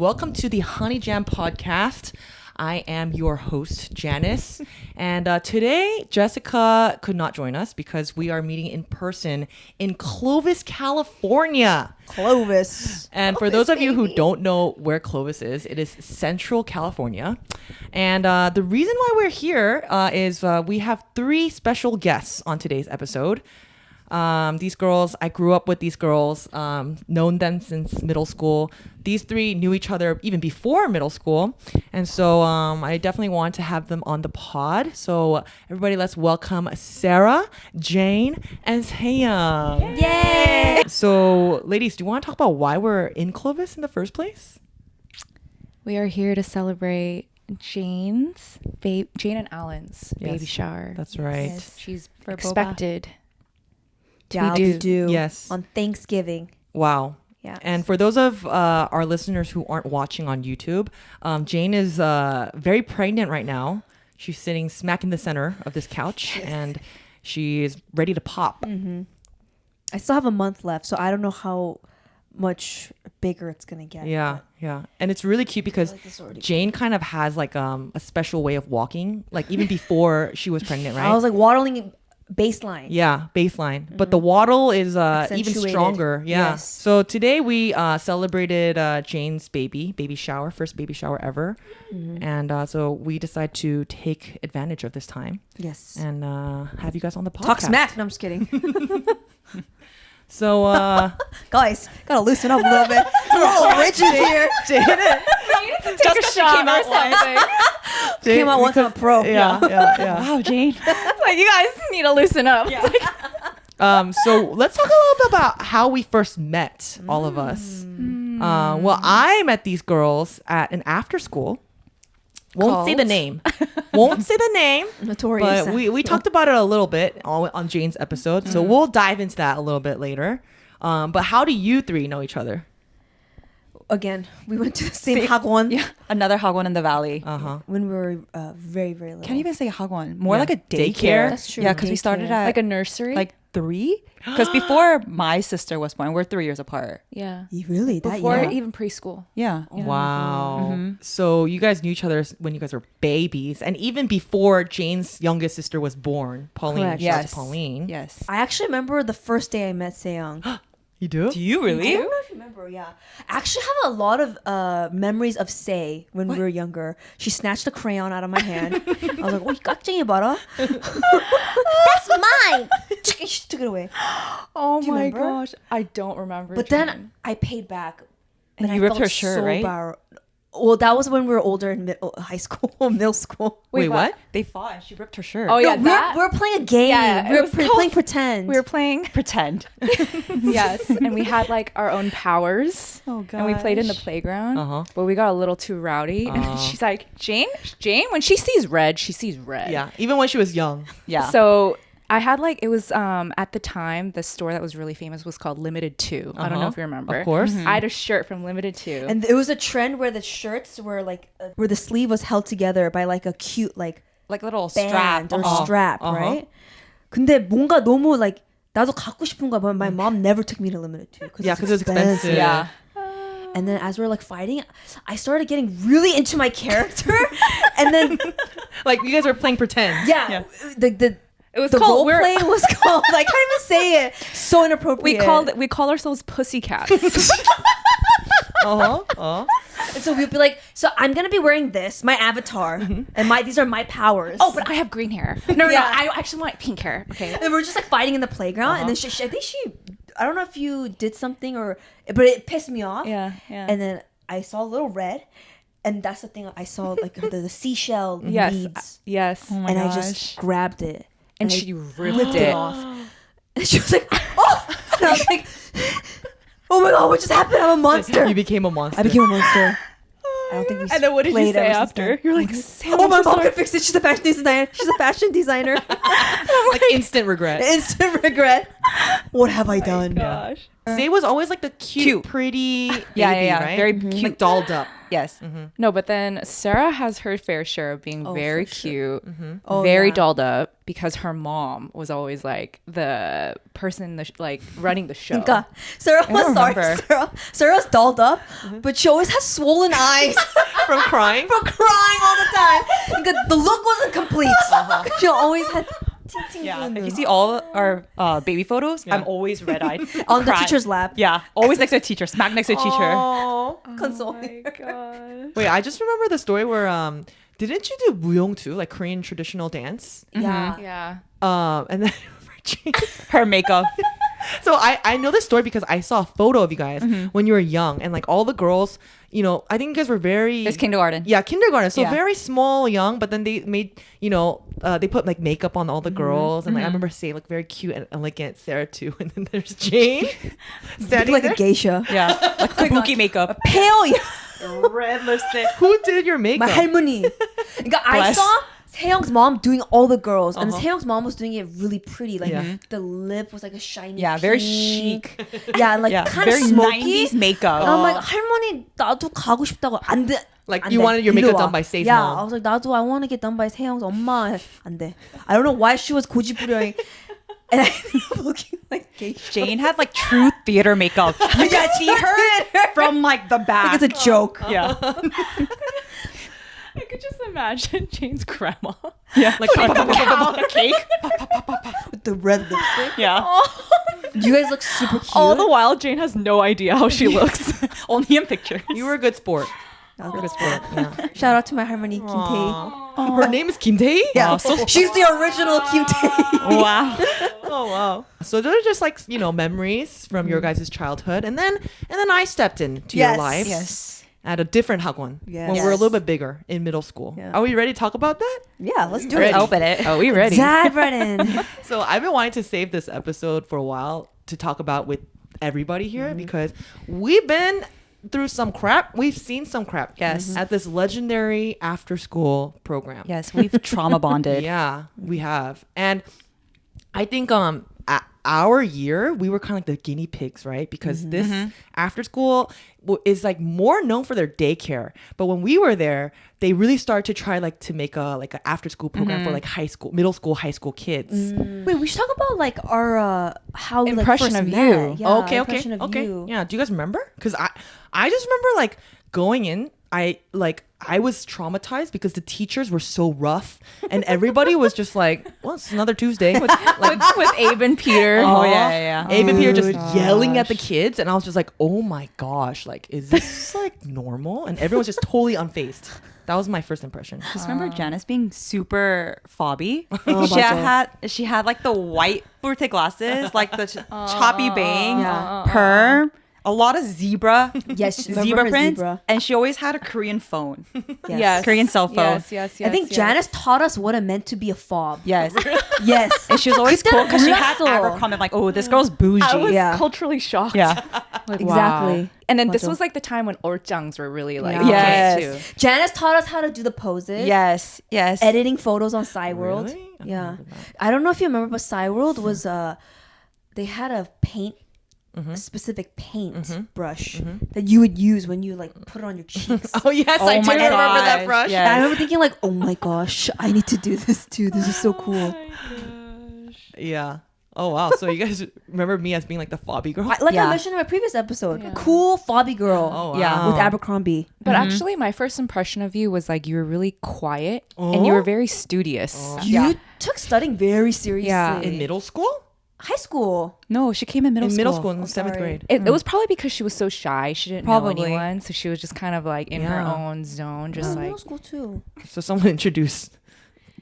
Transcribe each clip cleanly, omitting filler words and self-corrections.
Welcome to the Honey Jam podcast. I am your host, Janice. And today, Jessica could not join us because we are meeting in person in Clovis, California. Clovis. And for those of you who don't know where Clovis is, it is Central California. And the reason why we're here is we have three special guests on today's episode. These girls, I grew up with these girls, known them since middle school. These three knew each other even before middle school. And so I definitely want to have them on the pod. So everybody, let's welcome Sarah, Jane, and Seyoung. Yay! So ladies, do you want to talk about why we're in Clovis in the first place? We are here to celebrate Jane and Alan's baby shower. That's right. Yes. She's For expected. Yeah, we do. Yes. On Thanksgiving. Wow. Yeah. And for those of our listeners who aren't watching on YouTube, Jane is very pregnant right now. She's sitting smack in the center of this couch and she is ready to pop. Mm-hmm. I still have a month left, so I don't know how much bigger it's going to get. Yeah, yeah. And it's really cute because Jane kind of has like a special way of walking, like even before she was pregnant, right? I was like waddling baseline. Yeah, baseline. But the waddle is even Accentuated. stronger. Yeah. Yes. So today we celebrated Jane's baby shower, first baby shower ever. Mm-hmm. And so we decided to take advantage of this time Yes. and have you guys on the podcast. Talk smack. No, I'm just kidding. So, Guys, gotta loosen up a little bit. It's a little rigid here. Take a shot or something. Came out once I'm a pro. Yeah. Wow, Jane. Like, you guys need to loosen up. Yeah. So let's talk a little bit about how we first met, all of us. Well, I met these girls at an after school. Won't say the name. Notorious. But we talked about it a little bit on Jane's episode. So we'll dive into that a little bit later. But how do you three know each other? Again, we went to the same hagwon Yeah, another hagwon in the valley. Uh-huh. when we were very, very little. Can't even say hagwon. More Yeah. like a Daycare? daycare. That's true. Yeah, because we started Daycare. at Like a nursery? like 3. Because before my sister was born, we're 3 years apart. yeah. Really? That Before young? even preschool. Yeah. Wow. So you guys knew each other when you guys were babies. And even before Jane's youngest sister was born, Pauline. Correct. Shout out to Yes. Pauline. Yes. I actually remember the first day I met Seyoung. You do? Do you really? I don't know if you remember, yeah. I actually have a lot of memories of Say when we were younger. She snatched a crayon out of my hand. I was like, oh, 깍쟁이 봐라. That's mine. She took it away. Oh Do you my remember? gosh. I don't remember. But Jane. then I paid back. And I you ripped felt her shirt, so right? Well, that was when we were older in high school, middle school. Wait, what? They fought and she ripped her shirt. Oh, yeah. No, that- we're playing a game. Yeah, it we're was playing called- pretend. we were playing. Pretend. Yes. And we had like our own powers. Oh, And we played in the gosh. playground. Uh-huh. But we got a little too rowdy. And then she's like, Jane, when she sees red, she sees red. Yeah. Even when she was young. Yeah. So I had like, it was at the time, the store that was really famous was called Limited 2. I don't know if you remember. Of course. I had a shirt from Limited 2. And it was a trend where the shirts were like, where the sleeve was held together by like a cute like like little band strap. or strap, right? 근데 뭔가 너무 like 나도 갖고 싶은 거야, but my mom never took me to Limited 2 Yeah, because it's expensive. Yeah. And then as we were like fighting, I started getting really into my character, and then Like you guys were playing pretend. the it was the called, role play was called, I can't even say it, so inappropriate. we call ourselves pussycats. And so we'd be like, so I'm gonna be wearing this, my avatar, and these are my powers. Oh, but I have green hair. No, Yeah. I actually want pink hair. Okay. And we're just like fighting in the playground, and then I think I don't know if you did something but it pissed me off. Yeah. And then I saw a little red, and that's the thing. I saw like the seashell Yes. beads, Yes. Oh my and gosh. I just grabbed it, And I she ripped ripped it it. off. And she was like, "Oh!" And I was like, "Oh my god, what just happened? I'm a monster." You became a monster. I became a monster. I don't think we. And then what did you played say ever since after? then. You're like, "Oh, my mom can fix it. She's a fashion designer. She's a fashion designer." like instant regret. Instant regret. What have I done? Gosh. Zay was always like the cute. pretty baby, Yeah. right? Very Like cute. dolled up. Yes. No, but then Sarah has her fair share of being very for sure. cute, Oh, very yeah. dolled up because her mom was always like the person like running the show. 그러니까 Sarah was remember. Sarah's dolled up, but she always has swollen eyes From crying. from crying all the time. 그러니까 the look wasn't complete. She always had Yeah. If you see all our baby photos, I'm always red-eyed. on the crying. teacher's lap. Yeah. Always next to a teacher. Smack next to a teacher. Oh. Consoling. Wait, I just remember the story where didn't you do 무용 too, like Korean traditional dance? Yeah. Yeah. And then Her makeup. so I know this story because I saw a photo of you guys when you were young, and like all the girls, you know, I think you guys were very It's kindergarten. Yeah, kindergarten. So Yeah. very small, young, but then they made, you know, they put like makeup on all the girls, and like I remember saying like very cute and elegant Sarah too, and then there's Jane standing Like there. a geisha. Yeah. Like kabuki makeup. Pale. Red lipstick. Who did your makeup? My 할머니. 그러니까 I Bless. saw Seyoung's mom doing all the girls, and Seyoung's mom was doing it really pretty. Like Yeah. the lip was like a shiny. Yeah, very pink. chic. Yeah, and like Yeah. kind of Very smoky. 90s makeup. And I'm like, 할머니 나도 가고 싶다고 안 돼. Like, 안 you 돼. wanted your 일로 makeup 와. done by Save's yeah, mom. I was like, 나도 I want to get done by 세영's 엄마. 안 돼. I don't know why she was 고집부려ing. And I ended up looking like geisha. Jane had like true theater makeup. You can see her from like the back. Like it's a joke. Yeah. I could just imagine Jane's grandma. Yeah. Like a cake. With the red lipstick. Yeah. You guys look super cute. All the while, Jane has no idea how she looks. Only in pictures. You were a good sport. That was Good good. sport. Yeah. Shout out to my harmony Kim Tae. Her name is Kim Tae? Yeah, she's the original Kim Tae. Wow. Oh wow. So those are just like, you know, memories from your guys' childhood, and then I stepped into your Yes. lives Yes. at a different hagwon Yes. when we were a little bit bigger in middle school. Yeah. Are we ready to talk about that? Yeah, let's do Let's it. open it. Oh, we ready? Dive right in. So I've been wanting to save this episode for a while to talk about with everybody here because we've been through some crap. We've seen some crap. Yes. At this legendary after school program. Yes, we've trauma bonded. Yeah, we have. And I think our year we were kind of like the guinea pigs, right? Because this after school is like more known for their daycare. But when we were there, they really started to try like to make a like an after school program for like high school, middle school, high school kids. Wait, we should talk about like our how we like, Impression first of met. you. Yeah, Okay. impression of you. Yeah. Do you guys remember? Because I just remember like going in. I was traumatized because the teachers were so rough, and everybody was just like, "Well, it's another Tuesday." with Abe and Peter. Oh, yeah. Abe and Peter just Oh, yelling at the gosh. kids, and I was just like, "Oh my gosh! Like, is this like normal?" And everyone was just totally unfazed. That was my first impression. Just remember Janice being super fobby. Oh, she had like the white burte glasses, like the choppy bang, Yeah. perm, a lot of zebra, Yes, remember zebra her prints, zebra. and she always had a Korean phone. Yes. Korean cell phone. Yes. I think Janice taught us what it meant to be a fob. Yes. Yes. And she was always cool because she had 몰랐어. Abercrombie. Like, oh, this girl's bougie. I was Yeah. culturally shocked. Yeah. Like, Exactly. wow. And then this 맞아. was like the time when orjangs were really like Yeah. big, Yes. too. Janice taught us how to do the poses. Yes. Yes. Editing photos on Cyworld. Really? I don't Yeah. remember that. I don't know if you remember, but Cyworld was they had a paint a specific paint brush that you would use when you like put it on your cheeks. Oh yes, I Oh do my remember that gosh, brush. yeah. And I remember thinking like, oh my gosh, I need to do this too. This is so cool. Yeah. Oh wow. So you guys remember me as being like the fobby girl? Like Yeah. I mentioned in my previous episode, cool fobby girl. Oh wow. Yeah. With Abercrombie. But actually, my first impression of you was like you were really quiet and you were very studious. You took studying very seriously. Yeah. In middle school? High school. No, she came in middle In school. middle school in Oh, seventh sorry. grade. It was probably because she was so shy. She didn't Probably. know anyone, so she was just kind of like in her Yeah. own zone, just like Middle school too. So someone introduced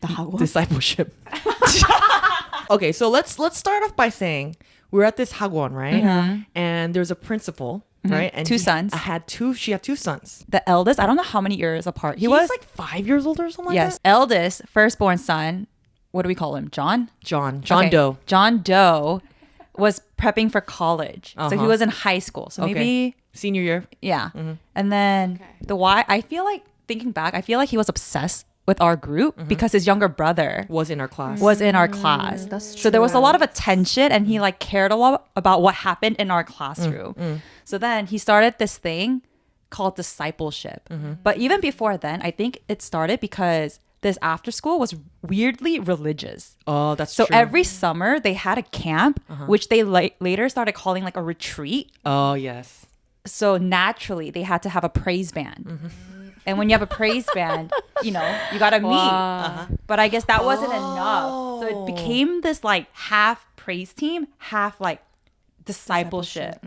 The hagwon. discipleship. Okay, so let's start off by saying we're at this hagwon, right? And there's a principal, right? And Two sons. She had two sons. The eldest, I don't know how many years apart. He He was was like 5 years old or something yes, like that. eldest, firstborn son. What do we call him? John? John Okay. Doe. John Doe was prepping for college. So he Uh-huh. was in high school. So Okay. maybe, Senior year. yeah. And then the why, I feel like, thinking back, I feel like he was obsessed with our group because his younger brother Was in our class. was in our class. That's So there was a true. lot of attention and he like cared a lot about what happened in our classroom. So then he started this thing called discipleship. But even before then, I think it started because this after school was weirdly religious. Oh, that's So true. every summer they had a camp, which they later started calling like a retreat. Oh, yes. So naturally they had to have a praise band. And when you have a praise band, you gotta meet. But I guess that wasn't enough. So it became this like half praise team, half like discipleship,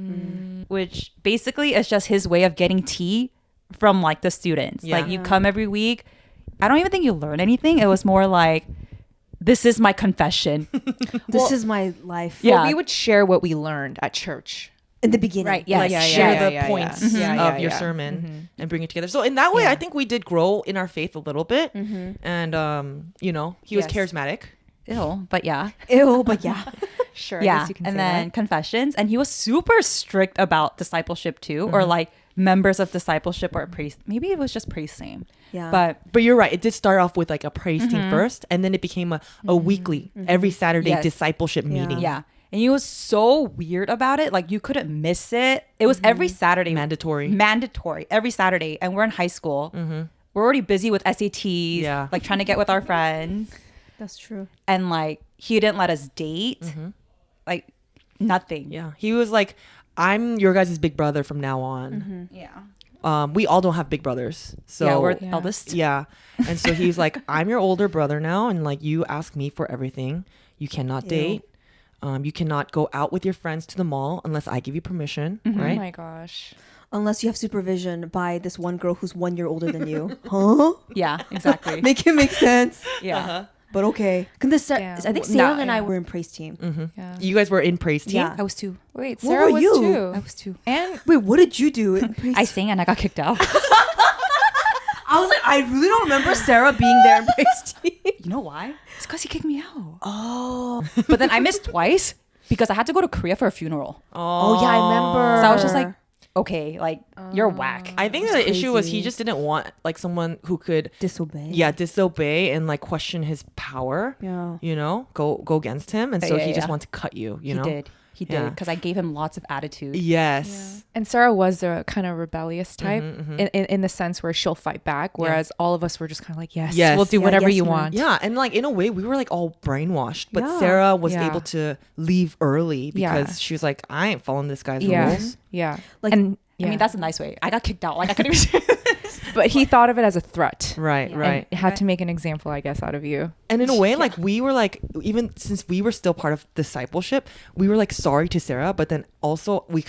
which basically is just his way of getting tea from like the students. Yeah. Like you come every week. I don't even think you learn anything. It was more like, this is my confession. This is my life. Yeah. Well, we would share what we learned at church. In the beginning. Right, yes. Like Yeah, share the yeah. points Yeah, of your sermon and bring it together. So in that way, I think we did grow in our faith a little bit. And, he was Yes. charismatic. Ew, but yeah. Ew, but yeah. Sure. I Yeah. guess you can And say then that. confessions. And he was super strict about discipleship too, or like members of discipleship or praise. Maybe it was just praise team. Yeah. But You're right. It did start off with like a praise team first, and then it became a weekly, every Saturday Yes. discipleship meeting. yeah. And he was so weird about it. Like you couldn't miss it. It was every Saturday. Mandatory. Mandatory. Every Saturday. And we're in high school. We're already busy with SATs. Yeah. Like trying to get with our friends. That's true. And like he didn't let us date. Like nothing. Yeah. He was like, I'm your guys' big brother from now on. Yeah. We all don't have big brothers. So yeah, we're the eldest. Yeah. And so he's like, I'm your older brother now, and like you ask me for everything. You cannot date. You cannot go out with your friends to the mall unless I give you permission, Oh right? my gosh. Unless you have supervision by this one girl who's 1 year older than you. Huh? Yeah, exactly. Make it make sense. yeah. But okay. I Yeah. think Nah, Seyoung and I yeah. were in praise team. Yeah. You guys were in praise team. Yeah. I was 2. Wait, What Sarah were was you? too. I was 2. And Wait, what did you do in praise I sang and I got kicked out. I was like, I really don't remember Sarah being there in praise team. You know why? It's because he kicked me out. Oh. But then I missed twice because I had to go to Korea for a funeral. Oh, yeah, I remember. So I was just like, okay, like you're whack. I think the issue was he just didn't want like someone who could disobey and like question his power. Yeah. Go against him, and so Yeah, he just yeah. wanted to cut you. He know. did. He Yeah. did because I gave him lots of attitude. Yes. and Sarah was a kind of rebellious type in the sense where she'll fight back, whereas all of us were just kind of like, yes, Yes. we'll do Yeah, whatever yes, you ma'am. want. Yeah, and like in a way, we were like all brainwashed, but Yeah. Sarah was Yeah. able to leave early because Yeah. she was like, I ain't following this guy's Yeah. rules. Yeah. Like- And I mean, that's a nice way. I got kicked out. Like I couldn't even. but he thought of it as a threat. Right, And right. had to make an example, I guess, out of you. And in a way, like we were like, even since we were still part of discipleship, we were like sorry to Sarah, but then also we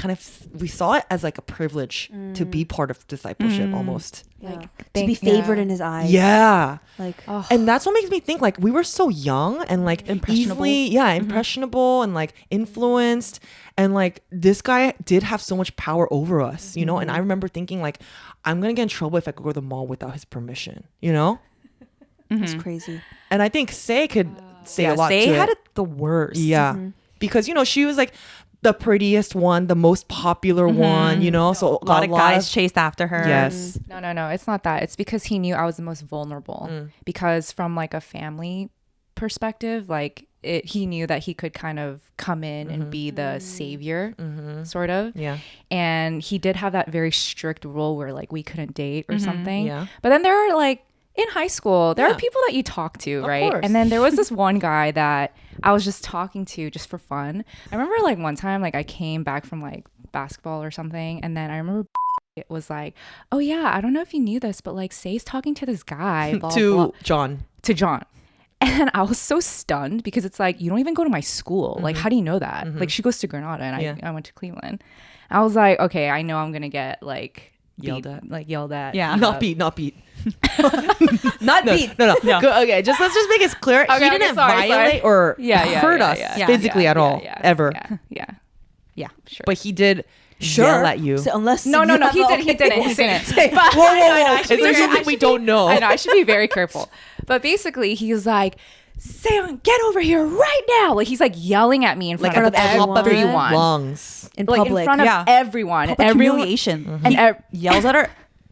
saw it as like a privilege to be part of discipleship almost. Like, to Thank- be favored yeah. in his eyes. Yeah. Like, Oh, And that's what makes me think like we were so young and like Impressionable. easily, impressionable and like influenced. And like this guy did have so much power over us, And I remember thinking like, I'm gonna get in trouble if I go to the mall without his permission, it's crazy. And I think Say could say a lot They to had it. it the worst. Yeah. Because she was like the prettiest one, the most popular one, So A lot of guys chased after her. Yes. no, it's not that. It's because he knew I was the most vulnerable. Because from like a family perspective, like he knew that he could kind of come in and be the savior, sort of. Yeah. And he did have that very strict rule where like we couldn't date or something. Yeah. But then there are like in high school, there are people that you talk to, right? course. And then there was this one guy that I was just talking to just for fun. I remember like one time, like I came back from like basketball or something, and then I remember it was like, oh yeah, I don't know if you knew this, but like Say's talking to this guy, blah, To blah, John. to John. And I was so stunned because it's like, you don't even go to my school. Like, how do you know that? Like, she goes to Granada and Yeah. I went to Cleveland. I was like, okay, I know I'm going to get like Yelled beat, at. Like yelled at. Yeah. Not beat. Not beat. No. Okay, just let's just make it clear. Okay, he okay, didn't sorry. violate or Yeah, hurt us yeah. physically at all, ever. Yeah. Yeah. Sure. But he did Sure. yell at you. So unless No, you he have didn't. He didn't. He didn't. But, Whoa, whoa, I whoa. should Is be there very- something we don't know? I know. I should be very careful. But basically, he was like, Seyoung, get over here right now. Like, he's like yelling at me in front Like of at the top of your everyone. lungs. in Like public. in front of Yeah. everyone. Public Everyone. humiliation. And He yells at her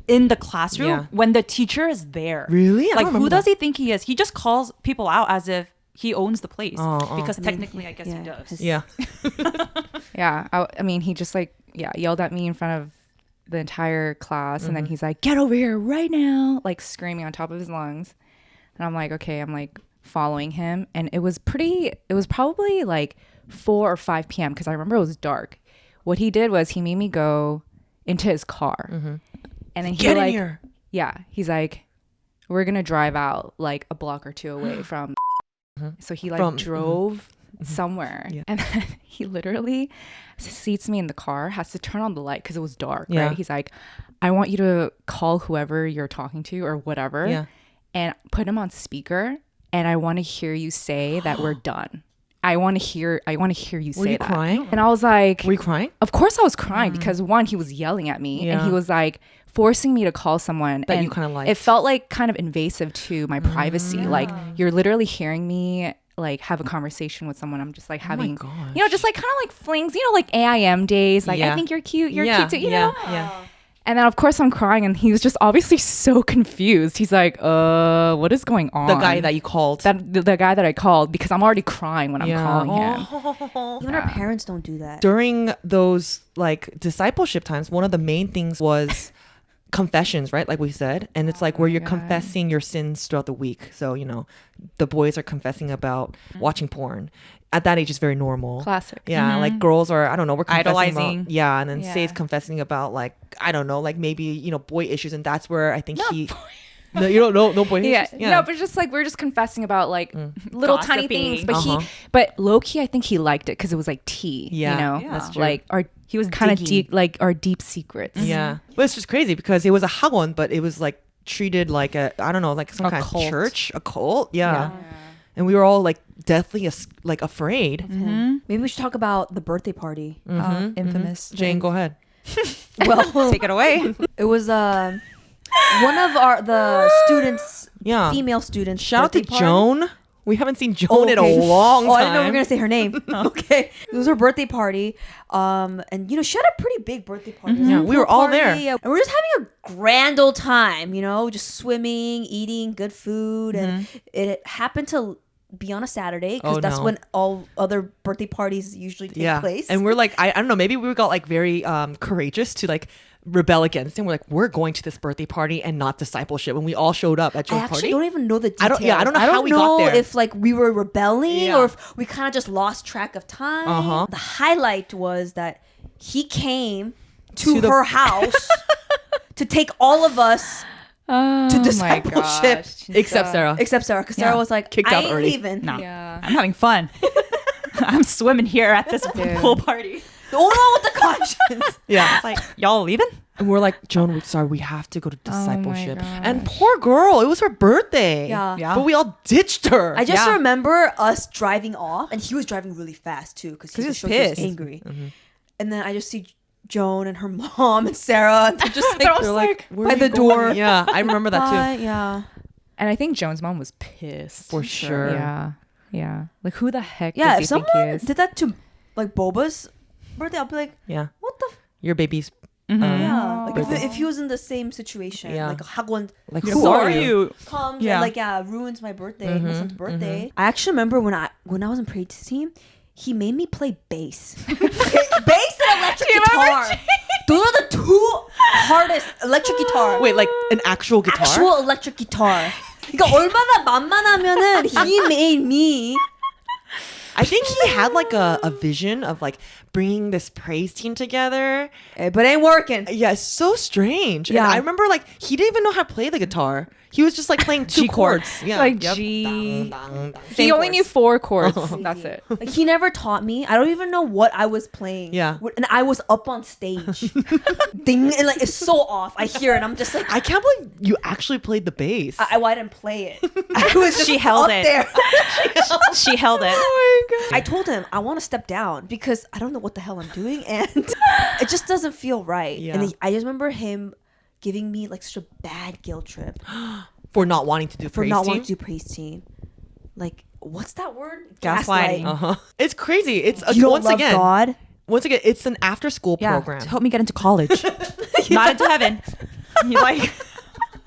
in the classroom Yeah. when the teacher is there. Really? I don't Like, remember who does that. he think he is? He just calls people out as if he owns the place. Because I mean, technically, I guess he yeah, does. his- Yeah. Yeah. I mean, he just like, yelled at me in front of the entire class, and then he's like, "Get over here right now!" Like screaming on top of his lungs. And I'm like, okay, I'm like following him, and it was probably like 4 or 5 p.m. because I remember it was dark. What he did was he made me go into his car, and then he Get in like, here. yeah, he's like, we're gonna drive out like a block or two away from. So he like drove somewhere, and then he literally seats me in the car, has to turn on the light because it was dark, right? He's like, I want you to call whoever you're talking to or whatever, and put him on speaker, and I want to hear you say that we're done. I want to hear you say that. Were you crying? And I was like, Were you crying? of course I was crying because one, he was yelling at me, and he was like forcing me to call someone That and you kinda liked. it felt like kind of invasive to my privacy. Like you're literally hearing me like have a conversation with someone. I'm just like having, gosh. you know, just like kind of like flings, you know, like AIM days. Like, I think you're cute too, you know? Yeah. And then of course I'm crying, and he was just obviously so confused. He's like, what is going on? The guy that you called. the guy that I called, because I'm already crying when I'm calling him. Even our parents don't do that. During those like discipleship times, one of the main things was confessions, right? Like we said. And it's like where you're confessing your sins throughout the week. So, you know, the boys are confessing about watching porn. At that age, it's very normal. Classic. Yeah, like girls are, I don't know, we're confessing Idolizing. about, yeah, and then Yeah. Say's confessing about like, I don't know, like maybe, you know, boy issues. And that's where I think no, you don't know, no boy Yeah. issues? No, but just like we're just confessing about like little tiny Gossiping. things. But low key, I think he liked it because it was like tea. Yeah, you know, Yeah. that's true. like He was kind of digging. deep, like our deep secrets. Yeah. But it's just crazy because it was a hagwon, but it was like treated like a, I don't know, like some kind cult. of church, a cult. Yeah. And we were all like deathly like afraid. Maybe we should talk about the birthday party. Infamous. Jane, go ahead. Well, Take it away. it was one of the students, Yeah. female students. Shout out to birthday party. Joan. We haven't seen Joan Oh, in a okay. long time. Oh, I didn't know we were gonna say her name. Okay, it was her birthday party. And you know, she had a pretty big birthday party. It was a Yeah, we were pool all party, there. and we were just having a grand old time. You know, just swimming, eating good food, and it happened to be on a Saturday because Oh, that's no. when all other birthday parties usually take place. And we're like, I don't know, maybe we got like very courageous to like rebel against it. We're like, we're going to this birthday party and not discipleship. And we all showed up at I Joe's actually party. don't even know the I details. don't know how we got there. if like we were rebelling Yeah. or if we kind of just lost track of time. The highlight was that he came to the- her house to take all of us Oh, to my discipleship. gosh. Except Sarah. except Sarah, because Sarah was like, Kicked I out ain't early. leaving. No. Yeah. I'm having fun. I'm swimming here at this pool party. The only one with the conscience. Yeah. It's like, y'all leaving? And we're like, Joan, we're sorry, we have to go to discipleship. gosh. And poor girl, it was her birthday. Yeah. Yeah. But we all ditched her. I just Yeah. remember us driving off, and he was driving really fast too because he he was was pissed, pissed. angry. And then I just see Joan and her mom and Sarah, and they're just like, They're like, where by are you the door. going? Yeah, I remember that Bye. too. Yeah. And I think Joan's mom was pissed. For sure. Yeah. Yeah. Like, who the heck Yeah, does if he think he someone is? did that to like Boba's birthday, I'll be like, Yeah. what the? Your baby's Yeah, like birthday. if he was in the same situation, Yeah. like a hagwon like, Yeah, who are you? comes Yeah. and like ruins my birthday, my son's birthday. I actually remember when I was in praise team, he made me play bass, bass and electric guitar. Those are the two hardest electric guitar. Wait, like an actual guitar? actual electric guitar. 그러니까 얼마나 만만하면은 he made me. I think he had like a vision of like bringing this praise team together. But ain't working. Yeah, it's so strange. Yeah. And I remember like he didn't even know how to play the guitar. He was just like playing two G chords. chords. Yeah. Like Yep. G. Dang, dang, dang. He Same only chords. knew 4 chords. That's it. Like he never taught me. I don't even know what I was playing. Yeah. And I was up on stage. Ding, and like it's so off. I hear it. I'm just like I can't believe you actually played the bass. I didn't play it. I was just She held up it. there. She held it. Oh my god. I told him I want to step down because I don't know what the hell I'm doing and it just doesn't feel right. Yeah. And I just remember him giving me like such a bad guilt trip For not wanting to do for praise not team. wanting to do praise team. Like what's that word? Gaslighting. Uh-huh. It's crazy. It's You don't once love again. God. Once again, it's an after school Yeah, program. to help me get into college, not into heaven. You like,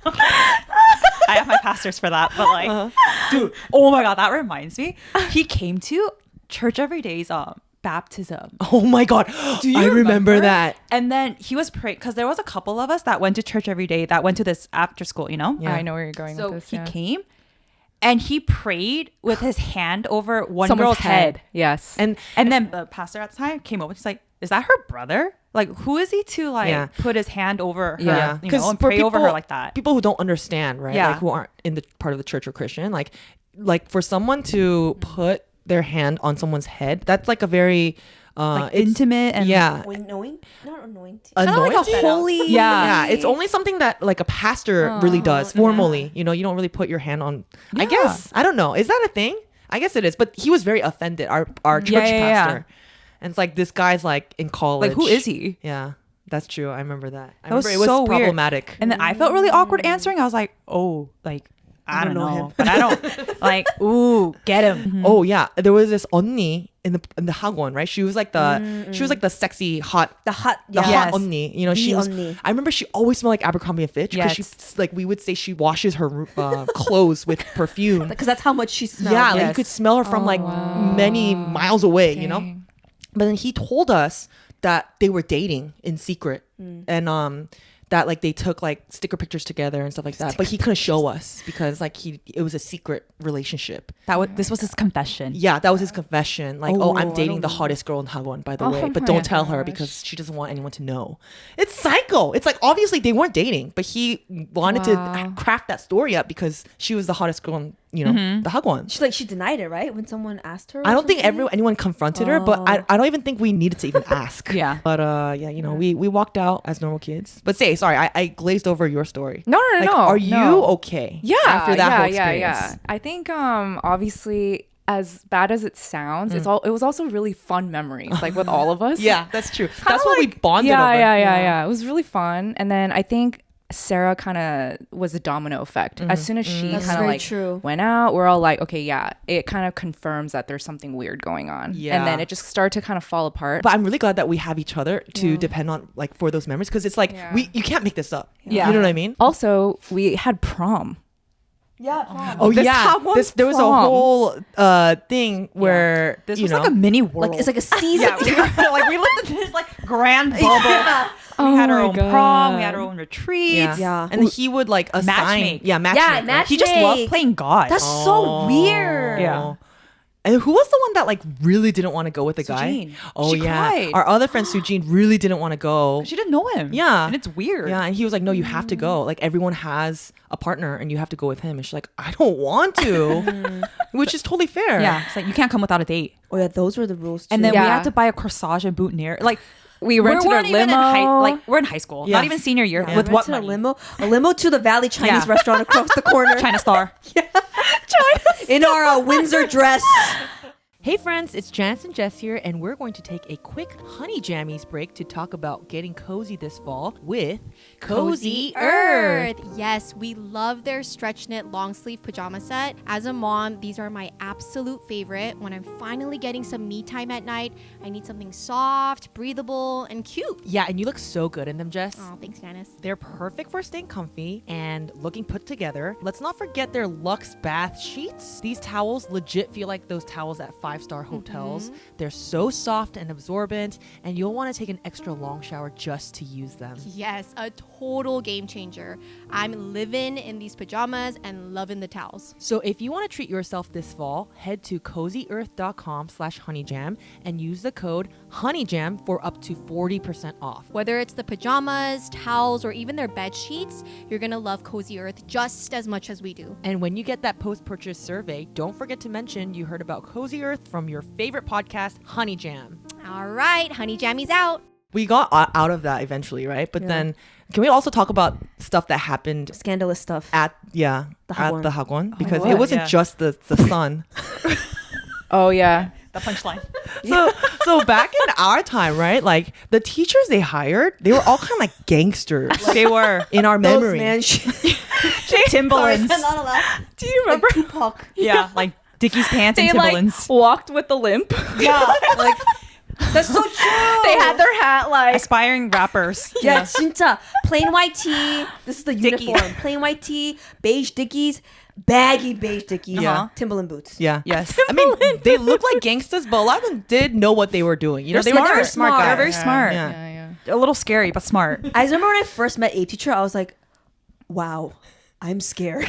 I have my pastors for that, but like, dude, oh my god, that reminds me. He came to church every day's baptism. Oh my god. Do you I remember that. And then he was praying because there was a couple of us that went to church every day that went to this after school, you know? Yeah. I know where you're going So with this. he yeah. came and he prayed with his hand over one Someone's girl's head. Yes. And And then the pastor at the time came over. He's like, "Is that her brother? Like, who is he to like Yeah. put his hand over her, Yeah. you know, and pray over her like that?" People who don't understand, right? Yeah. Like who aren't in the part of the church or Christian, like for someone to put their hand on someone's head, that's like a very Like it's- intimate and yeah. Annoying? Not annoying. Anointing? Holy. Yeah, it's only something that like a pastor really does formally. You know, you don't really put your hand on. I Yeah. guess I don't know. Is that a thing? I guess it is. But he was very offended. Our church Yeah. pastor, and it's like this guy's like in college. like, who is he? Yeah, that's true. I remember that. I That was remember it was so weird. problematic. And then I felt really awkward answering. I was like, "Oh, like I don't know him, but I don't like. Ooh, get him." Oh yeah, there was this 언니 in the hagwon, right? She was like the sexy hot The hot. the Yeah. hot Yes. 언니. You know, she The was. 언니. I remember she always smelled like Abercrombie and Fitch because Yes. she like we would say she washes her clothes with perfume. Because that's how much she smells. Yeah, like you Yes. could smell her from like many miles away, you know? Dang. But then he told us that they were dating in secret and that like they took like sticker pictures together and stuff like that. But he couldn't show us because like it was a secret relationship. This was his confession. Yeah, that was his confession. Like, oh, I'm I dating the don't hottest girl in Hagwon, by the Oh way. But my don't tell her gosh. because she doesn't want anyone to know. It's psycho. It's like obviously they weren't dating, but he wanted Wow. to craft that story up because she was the hottest girl in, you know, the Hagwon. She denied it, right? When someone asked her. or I don't think something? anyone confronted her, but I don't even think we needed to even ask. Yeah. But yeah, you know, we walked out as normal kids. But sorry, I glazed over your story. No, Like, no. are you no. okay? Yeah. After that whole yeah, experience. yeah. I think obviously as bad as it sounds, it was also really fun memories, like with all of us. Yeah, that's true. That's what we bonded yeah, over. yeah. It was really fun. And then I think Sarah kind of was a domino effect. As soon as she That's kind of very like true. went out, we're all like, okay, yeah, it kind of confirms that there's something weird going on. Yeah. And then it just started to kind of fall apart. But I'm really glad that we have each other to depend on, like, for those memories, because it's like Yeah. you can't make this up. Yeah. You know what I mean? Also, we had prom. Yeah. Oh This yeah, Hagwon's there was a prom. whole thing where This you was know, like a mini world. Like it's like a season. like we lived in this like grand bubble. We Oh had our my own prom. We God. had our own retreats. yeah. Yeah. and he would like assign, Matchmake. matchmake. He just loved Matchmake. playing God. That's so weird. Yeah. And who was the one that like really didn't want to go with the guy? Sujin. Oh She yeah, cried. our other friend Sujin really didn't want to go. She didn't know him. Yeah. And it's weird. Yeah, and he was like, "No, you have to go. Like everyone has a partner, and you have to go with him." And she's like, "I don't want to," which is totally fair. Yeah. It's like you can't come without a date. Oh yeah, those were the rules. Too. And then we Yeah. had to buy a corsage and boutonniere. Like We rented a weren't even limo. we're in high school. Yeah. Not even senior year. Yeah. With what rented money? a limo to the Valley Chinese Yeah. restaurant across the corner. China Star. In our Windsor dress. Hey friends, it's Janice and Jess here, and we're going to take a quick Honey Jammies break to talk about getting cozy this fall with Cozy Earth. Yes, we love their stretch knit long sleeve pajama set. As a mom, these are my absolute favorite. When I'm finally getting some me time at night, I need something soft, breathable, and cute. Yeah, and you look so good in them, Jess. Oh, thanks, Janice. They're perfect for staying comfy and looking put together. Let's not forget their luxe bath sheets. These towels legit feel like those towels at five-star hotels. They're so soft and absorbent, and you'll want to take an extra long shower just to use them. Yes, a total game changer. I'm living in these pajamas and loving the towels. So if you want to treat yourself this fall, head to cozyearth.com/honeyjam and use the code HONEYJAM for up to 40% off. Whether it's the pajamas, towels, or even their bed sheets, you're gonna love Cozy Earth just as much as we do. And when you get that post-purchase survey, don't forget to mention you heard about Cozy Earth from your favorite podcast, Honey Jam. All right, Honey Jammies out. We got out of that eventually, right? But then, can we also talk about stuff that happened Scandalous stuff. at The hagwon. the hagwon? Because what? it wasn't Yeah. just the sun. Oh yeah. The punchline. So back in our time, right? Like the teachers they hired, they were all kind of like gangsters They were. in our Those, memory. man. Timberlands. Not allowed. Do you remember? Tupac. Yeah. Like Dickies pants and They like Timberlands. walked with the limp. Yeah. Like That's so true. They had their hat like Aspiring rappers. Yeah, 진짜. Plain white tee. This is the Dickies. uniform. Plain white tee, beige Dickies, baggy beige Dickies, Yeah. Timberland boots. Yeah. Yes. I mean, they look like gangsters, but a lot of them did know what they were doing. You know, They're they were smart. very smart guys. They're very smart. Yeah. yeah. A little scary, but smart. I remember when I first met Abe teacher, I was like, wow, I'm scared.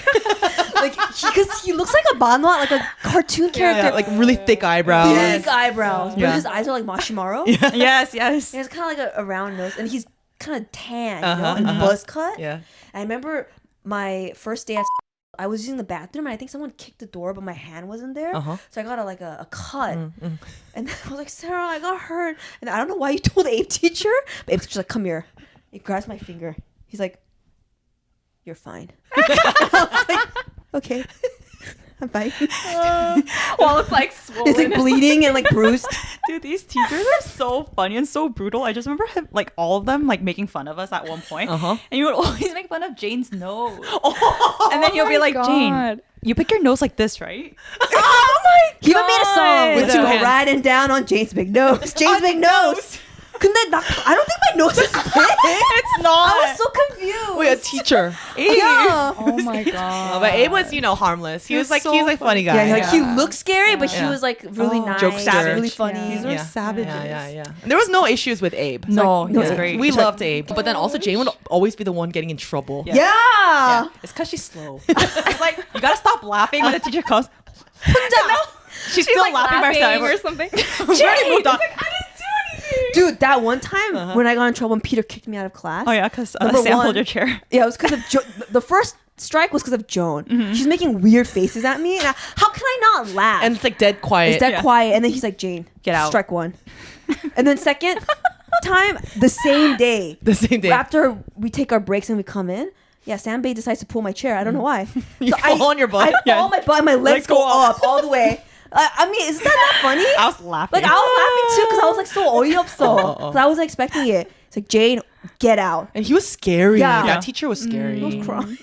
Like, because he looks like a manhwa, like a cartoon character. Yeah, like really thick eyebrows. big eyebrows. But Yeah. his eyes are like Mashimaru. Yes, yes. He has kind of like a round nose, and he's kind of tan, you Uh-huh, know, and uh-huh. buzz cut. Yeah. I remember my first day at I was using the bathroom, and I think someone kicked the door, but my hand wasn't there. Uh-huh. So I got a cut. And then I was like, Sarah, I got hurt. And I don't know why you told the Abe teacher. But Abe teacher's like, come here. He grabs my finger. He's like, you're fine. I was like, okay. I'm fine. Well, it's like swollen. It's like bleeding and like bruised. Dude, these teachers are so funny and so brutal. I just remember him, like all of them, like making fun of us at one point. Uh-huh. And you would always make fun of Jane's nose. And then you'll be like, Jane, God. you pick your nose like this, right? He even made a song With with two go hands. riding down on Jane's big nose. Jane's big nose. 근데 I don't think my nose is big. It's not. I was so confused. Wait, a teacher. Yeah. Oh my god. But Abe was, like, he was like a funny guy. Yeah, like he looked scary, but he Yeah. was like really nice, Jokester. really funny. Yeah. These are savages. Yeah. And there was no issues with Abe. No, he was yeah. great. We loved Abe. But then also Jane would always be the one getting in trouble. Yeah. Yeah. It's because she's slow. It's like, you gotta stop laughing when the teacher comes. She's still like laughing by laughing or herself. something. She already moved on. Dude, that one time when I got in trouble and Peter kicked me out of class. Oh yeah, because Number sampled one- your chair. Yeah, it was because of the first strike was because of Joan. She's making weird faces at me. And how can I not laugh? And it's like dead quiet. it's dead Yeah. quiet. And then he's like, Jane, Get out. Strike one. And then second time, the same day. the same day. After we take our breaks and we come in, yeah, Sanbei decides to pull my chair. I don't know why. You fall on your butt. I fall on my butt and my legs go up all the way. I mean, isn't that not funny? I was laughing. Like, I was laughing too because I was like so 어이없어. Because I wasn't expecting it. It's like, Jane, get out. And he was scary. Yeah. That teacher was scary. I was crying.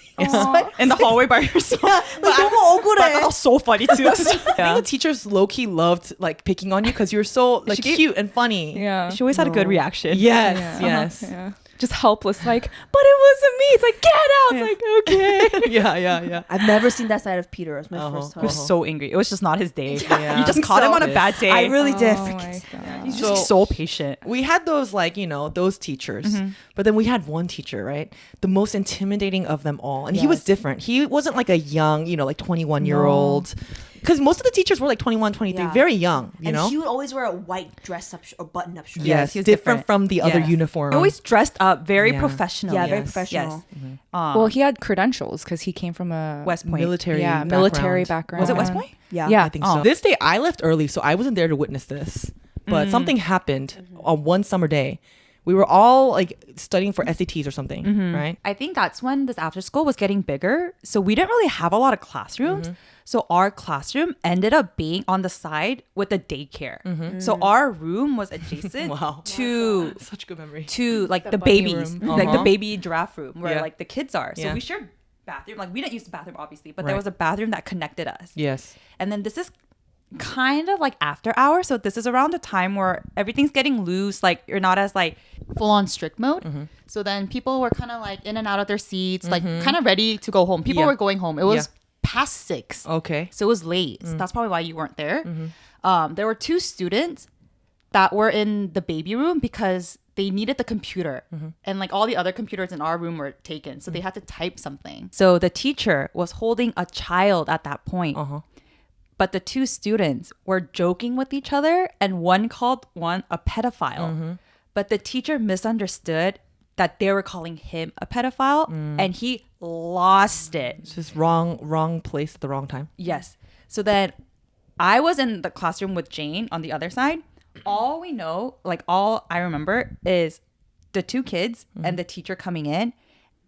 in the hallway by yourself. Like, 너무 But I thought that 억울해. was so funny too. I think the teachers low-key loved like picking on you because you were so like She gave- cute and funny. Yeah. She always had a good reaction. Yes, Yeah. yes. Yeah. Just helpless, like, but it wasn't me. It's like, get out. It's like, okay. yeah. I've never seen that side of Peter. It was my Uh-huh. first He time. was so angry. It was just not his day. Yeah. You just caught him on a bad day. I really did. Oh my god. He's just so patient. We had those like, those teachers. Mm-hmm. But then we had one teacher, right? The most intimidating of them all. And he was different. He wasn't like a young, like 21-year-old. Because most of the teachers were like 21, 23, Yeah. very young, you And know? he would always wear a white dress up or button up shirt. Yes, he was different different. from the other Yeah. uniform. He always dressed up very Yeah. professional. Yeah, very Yes. professional. Yes. Well, he had credentials because he came from a West Point. military yeah, background. military background. Was it West Point? Yeah. Yeah. I think Oh. so. This day I left early, so I wasn't there to witness this. But something happened on one summer day. We were all like studying for SATs or something, right? I think that's when this after school was getting bigger. So we didn't really have a lot of classrooms. So our classroom ended up being on the side with the daycare. So our room was adjacent Wow. to Such a good memory. like the bunny babies, room. like the Uh-huh. baby giraffe room where Yeah. like the kids are. So Yeah. we shared bathroom. Like we didn't use the bathroom obviously, but there Right. was a bathroom that connected us. Yes. And then this is kind of like after hours. So this is around the time where everything's getting loose. Like you're not as like full on strict mode. So then people were kind of like in and out of their seats, like kind of ready to go home. People Yeah. were going home. It was Yeah. past 6. Okay. So it was late. So that's probably why you weren't there. There were 2 students that were in the baby room because they needed the computer and like all the other computers in our room were taken. So they had to type something. So the teacher was holding a child at that point. But the 2 students were joking with each other and one called one a pedophile. But the teacher misunderstood that they were calling him a pedophile and he lost it. It's just wrong place at the wrong time. Yes. So then I was in the classroom with Jane on the other side. All we know, like all I remember is the 2 kids and the teacher coming in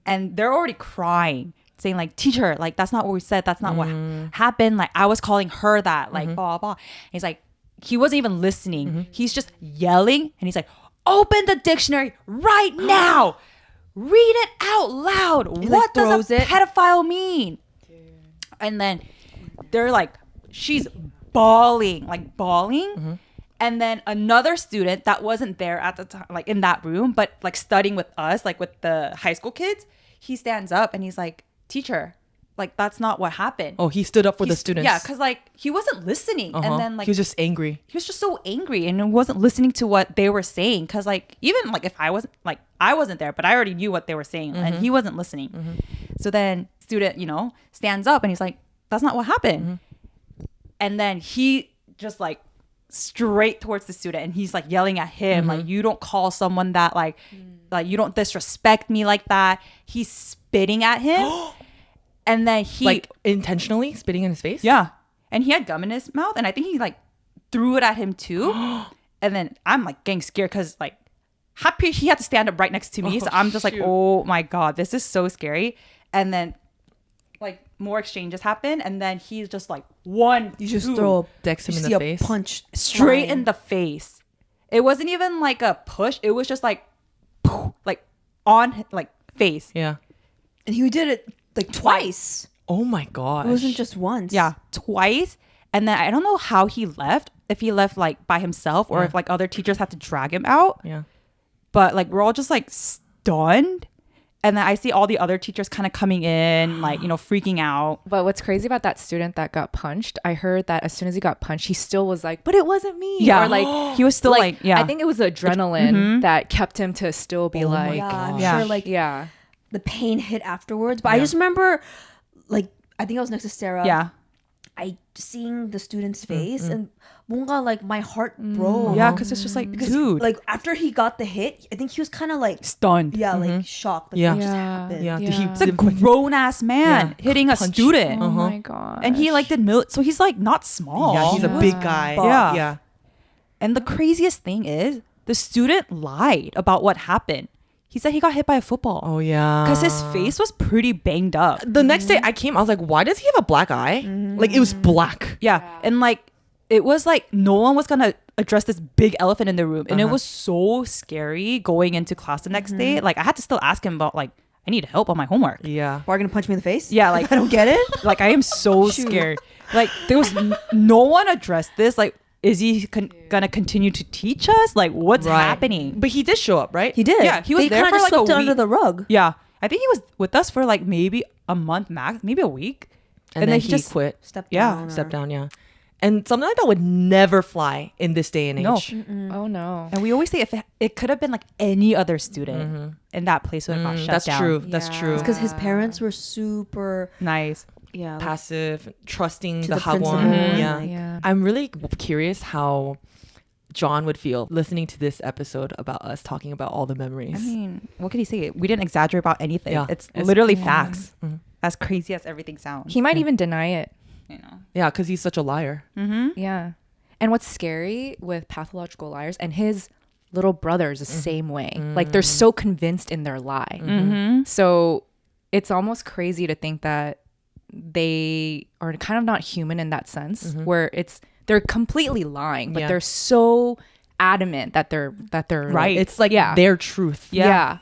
and they're already crying, saying like, teacher, like that's not what we said. That's not what happened. Like I was calling her that, like blah, blah. And he's like, he wasn't even listening. He's just yelling and he's like, open the dictionary right now. Read it out loud. He, What like, does throws a it. pedophile mean? And then they're like, she's bawling. And then another student that wasn't there at the time, like in that room, but like studying with us, like with the high school kids, he stands up and he's like, teacher, like that's not what happened. Oh, he stood up for the students. Yeah, because like he wasn't listening. And then like he was just angry. he was just so angry and wasn't listening to what they were saying. Because like even like if I wasn't there, but I already knew what they were saying and he wasn't listening. So then student, stands up and he's like, that's not what happened. And then he just like straight towards the student and he's like yelling at him like, you don't call someone that, like you don't disrespect me like that. He's spitting at him. And then he Like intentionally spitting in his face? yeah, and he had gum in his mouth and I think he like threw it at him too. And then I'm like getting scared because like happy he had to stand up right next to me. So I'm just like, oh my God, this is so scary. And then like more exchanges happen and then he's just like You just throw Decks him you in see the a face. punch straight flying. in the face. It wasn't even like a push. It was just like on like face. Yeah. And he did it like twice. Oh my gosh. It wasn't just once. Yeah, twice. And then I don't know how he left. If he left like by himself or if like other teachers had to drag him out. Yeah. But like we're all just like stunned. And then I see all the other teachers kind of coming in, like, freaking out. But what's crazy about that student that got punched, I heard that as soon as he got punched, he still was like, but it wasn't me. Yeah. Or like, He was still like, yeah. I think it was adrenaline that kept him to still be like, Yeah, I'm Yeah. sure like yeah. the pain hit afterwards. But I just remember like I think I was next to Sarah. Yeah. I seeing the student's face and 뭔가 like my heart broke. Yeah, because it's just like, Because dude. like after he got the hit, I think he was kind of like stunned. like shocked that Yeah. that just Yeah. happened. Yeah. Yeah. Did he It's a grown ass man hitting a Punch. student. Oh my God. And he like did so he's like not small. Yeah, he's a Yeah. big guy. Yeah. Yeah. And the craziest thing is the student lied about what happened. He said he got hit by a football. Oh yeah. Because his face was pretty banged up. The next day I came, I was like, why does he have a black eye? Like it was black. Yeah. And like it was like no one was gonna address this big elephant in the room. And it was so scary going into class the next day. Like I had to still ask him about like, I need help on my homework. Yeah. Are you gonna punch me in the face? Yeah, like I don't get it. like I am so scared. Like there was no one addressed this. Like, is he gonna continue to teach us? Like what's Right. happening? But he did show up, right? He did. Yeah, he was They there kinda for just like a swept it under week. the rug. Yeah. I think he was with us for like maybe a month max, maybe a week. And then he just quit. Stepped Yeah, down. Stepped down, yeah. And something like that would never fly in this day and No. age. oh no. And we always say if it could have been like any other student in that place would have got shut That's down. true. That's Yeah. true. Because his parents were super Nice. like, Passive, trusting To the the principal. hagwon. Yeah. Yeah. I'm really curious how John would feel listening to this episode about us talking about all the memories. I mean, what could he say? We didn't exaggerate about anything. Yeah. It's It's- literally facts. Mhm. As crazy as everything sounds. He might even deny it. Yeah, because he's such a liar. Yeah. And what's scary with pathological liars, and his little brother's the same way. Like they're so convinced in their lie. So it's almost crazy to think that they are kind of not human in that sense, where they're completely lying, but Yeah. they're so adamant that they're Right. It's like Yeah. their truth. Yeah.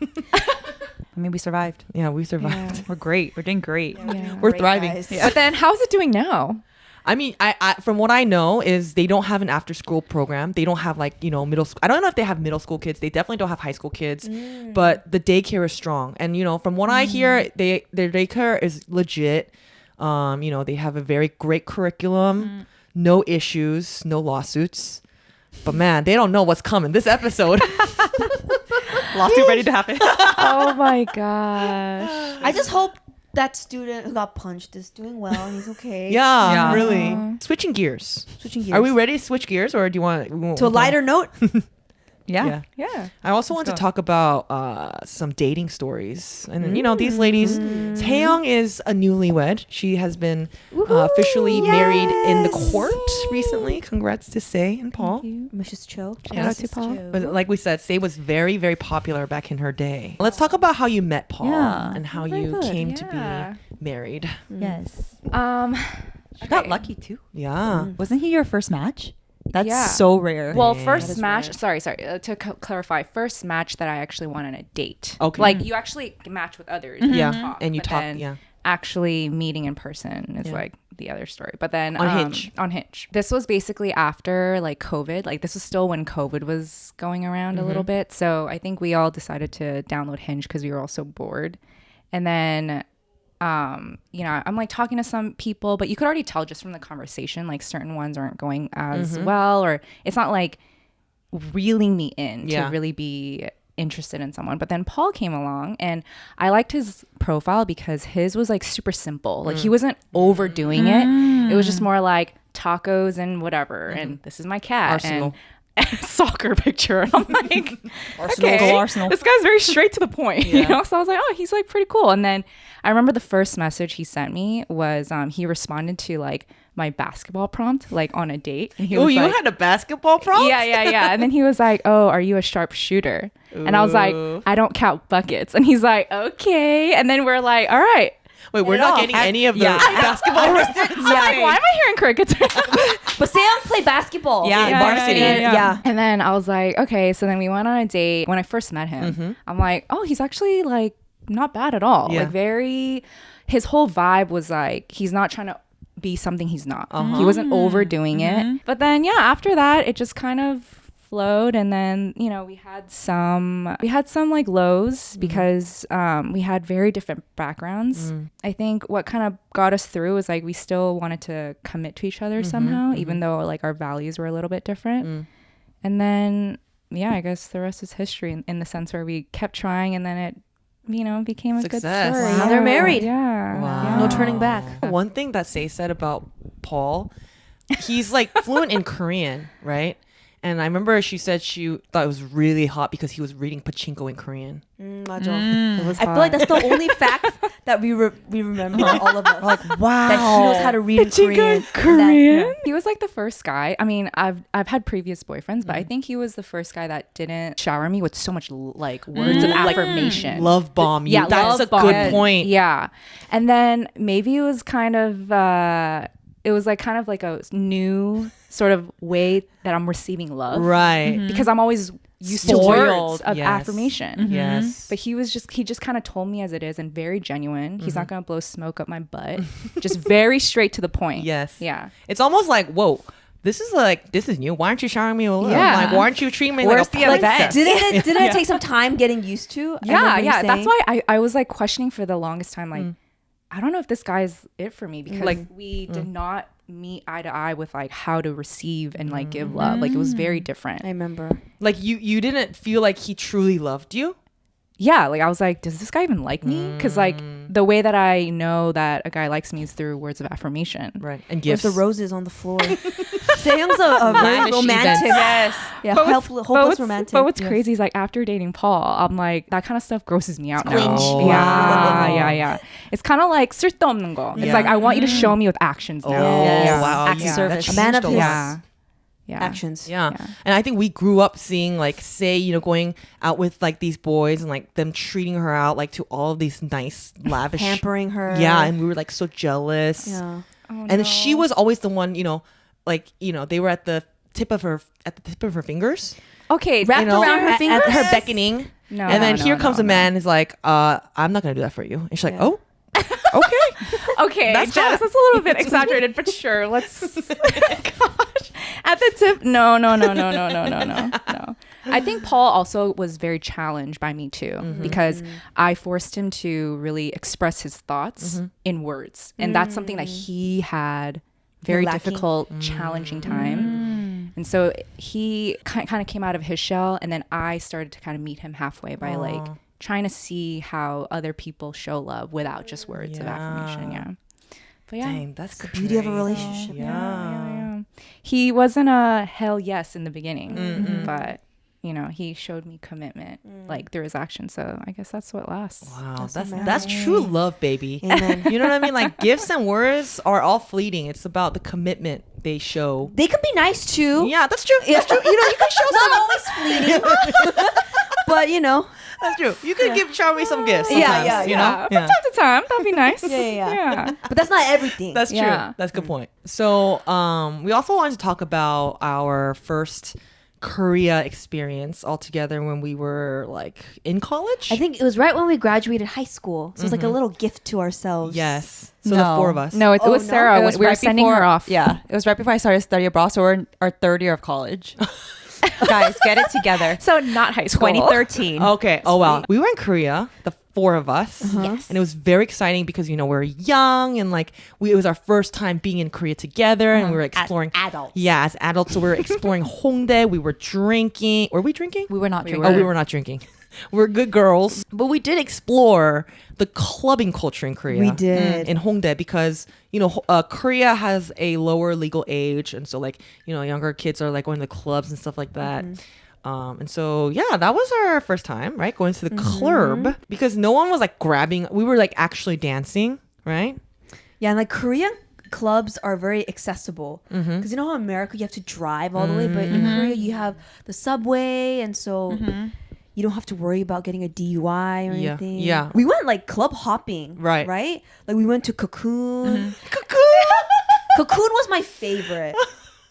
I mean, we survived. Yeah, we survived. We're great. We're doing great. Yeah. We're great thriving. guys. But then how's it doing now? I mean, I from what I know is they don't have an after school program. They don't have like, middle school. I don't know if they have middle school kids. They definitely don't have high school kids. But the daycare is strong. And from what I hear, their daycare is legit. They have a very great curriculum, no issues, no lawsuits. But man, they don't know what's coming this episode. Lawsuit ready to happen. Oh my gosh. I just hope that student who got punched is doing well and he's okay. Yeah, Yeah. really. Switching gears. Switching gears. Are we ready to switch gears, or do you want to a lighter note? Yeah. Yeah. I also want to talk about some dating stories. And then, these ladies, Seyoung is a newlywed. She has been officially married in the court recently. Congrats to Say and Paul. Mrs. Cho. Shout out to Paul. But like we said, Say was very, very popular back in her day. Let's talk about how you met Paul Yeah. and how Very you good. came to Yeah. be married. Yes. I I got lucky too. Yeah. Wasn't he your first match? That's Yeah. so rare. Well, That first is match. rare. Sorry. To clarify, first match that I actually went on a date. Okay. Like you actually match with others. Yeah. talk, And you but talk, then yeah. Actually meeting in person is Yeah. like the other story. But then On Hinge. On Hinge. This was basically after like COVID. Like this was still when COVID was going around a little bit. So I think we all decided to download Hinge because we were all so bored. And then you know, I'm like talking to some people, but you could already tell just from the conversation, like certain ones aren't going as well, or it's not like reeling me in to really be interested in someone. But then Paul came along and I liked his profile because his was like super simple. Like he wasn't overdoing it. It was just more like tacos and whatever. And this is my cat. Arsenal. And soccer picture. And I'm like, Arsenal, okay, go Arsenal. this guy's very straight to the point, you know? So I was like, oh, he's like pretty cool. And then I remember the first message he sent me was he responded to like my basketball prompt, like on a date. And he Oh, was you like, had a basketball prompt? yeah. And then he was like, oh, are you a sharp shooter? And I was like, I don't count buckets. And he's like, okay. And then we're like, all right. Wait, we're not getting any of the basketball references. I'm like, why am I hearing crickets? But Seyoung played basketball. Yeah, varsity. Yeah. And then I was like, okay. So then we went on a date. When I first met him, I'm like, oh, he's actually like not bad at all. Yeah. Like his whole vibe was like, he's not trying to be something he's not. He wasn't overdoing it. But then, yeah, after that, it just kind of flowed. And then, you know, we had some like lows because we had very different backgrounds. I think what kind of got us through was like we still wanted to commit to each other somehow, even though like our values were a little bit different. And then, yeah, I guess the rest is history in the sense where we kept trying and then it, you know, became a Success. good story. Wow. They're married. Yeah. Wow. Yeah. No turning back. One thing that Say said about Paul, he's like fluent in Korean, right? And I remember she said she thought it was really hot because he was reading pachinko in Korean. 맞아. It was I feel like that's the only fact that we remember, all of us. Like, wow. That he knows how to read in Korean. He was like the first guy. I mean, I've had previous boyfriends, but I think he was the first guy that didn't shower me with so much like words of affirmation. Love bomb you. Yeah, That's a love good bomb. point. Yeah. And then maybe it was kind of it was like kind of like a new sort of way that I'm receiving love. Right. Because I'm always used to Spoiled. words of Yes. affirmation. Yes. But he just kind of told me as it is and very genuine. He's not going to blow smoke up my butt. Just very straight to the point. Yes. Yeah. It's almost like, whoa, this is new. Why aren't you showering me with love? Yeah. Like, why aren't you treating me Where's like a the princess? event? Didn't it take some time getting used to? I Yeah. remember you Yeah. That's saying. why I was like questioning for the longest time. Like, I don't know if this guy's it for me because like we did not meet eye to eye with like how to receive and like give love. Like it was very different. I remember. Like you didn't feel like he truly loved you? Yeah, like I was like, does this guy even like me? Because like the way that I know that a guy likes me is through words of affirmation. Right. And There's gifts. the roses on the floor. Seyoung's a very Lavish romantic. events. Yeah, But hopeless romantic. But what's crazy is like after dating Paul, I'm like that kind of stuff grosses me out now. cringe. Yeah. It's kind of like 쓸데없는 거. It's Yeah. like I want you to show me with actions now. Oh, Yes. wow. Acts of Yeah, service. that A man changed of a his lot. Yeah. actions. Yeah. Yeah. And I think we grew up seeing like Say, you know, going out with like these boys and like them treating her out like to all of these nice lavish Pampering her. Yeah, and we were like so jealous. Yeah. And she was always the one, you know, like, you know, they were at the tip of her fingers. Okay. Wrapped You know, around her at fingers. her beckoning. No, And then no, here no, comes a no. man who's like, I'm not gonna do that for you. And she's like, Yeah. oh, okay. Okay, That's Janice, hot. that's a little bit exaggerated, but sure. Let's. Gosh, at the tip. No. I think Paul also was very challenged by me too because I forced him to really express his thoughts in words, and that's something that he had very Lacking. difficult, challenging time. And so he kind of came out of his shell, and then I started to kind of meet him halfway by like trying to see how other people show love without just words of affirmation. Yeah. But yeah. Dang, that's the Beauty of a relationship. Yeah. He wasn't a hell yes in the beginning, but you know, he showed me commitment like through his actions. So I guess that's what lasts. Wow, That's that's true love, baby. Amen. You know what I mean? Like gifts and words are all fleeting. It's about the commitment they show. They can be nice too. Yeah, that's true. That's true. You know, you can show Not always fleeting. But you know. That's true. You could give Charmy some gifts. Yeah, Sometimes, yeah, you yeah. know? From time to time, that'd be nice. Yeah. But that's not everything. That's true. Yeah. That's a good point. So, we also wanted to talk about our first Korea experience all together when we were like in college. I think it was right when we graduated high school. So it was like a little gift to ourselves. Yes. So the four of us. No, it was no? Sarah. It was We were right sending before- her off. Yeah, it was right before I started studying abroad. So we're in our third year of college. Guys, get it together. So not high school. 2013. Okay. Oh wow. We were in Korea, the four of us. Yes. And it was very exciting because we were young and like it was our first time being in Korea together and we were exploring adults. Yeah, as adults. So we were exploring Hongdae. We were drinking. Were we drinking? We were not drinking. Oh, we were not drinking. We're good girls. But we did explore the clubbing culture in Korea. We did. In Hongdae because, Korea has a lower legal age. And so like, younger kids are like going to clubs and stuff like that. And so, yeah, that was our first time, right? Going to the club because no one was like grabbing. We were like actually dancing, right? Yeah, and like Korean clubs are very accessible because you know how in America you have to drive all the way, but in Korea you have the subway, and so you don't have to worry about getting a DUI or anything. Yeah. We went like club hopping. Right. Right? Like we went to Cocoon. Cocoon! Cocoon was my favorite.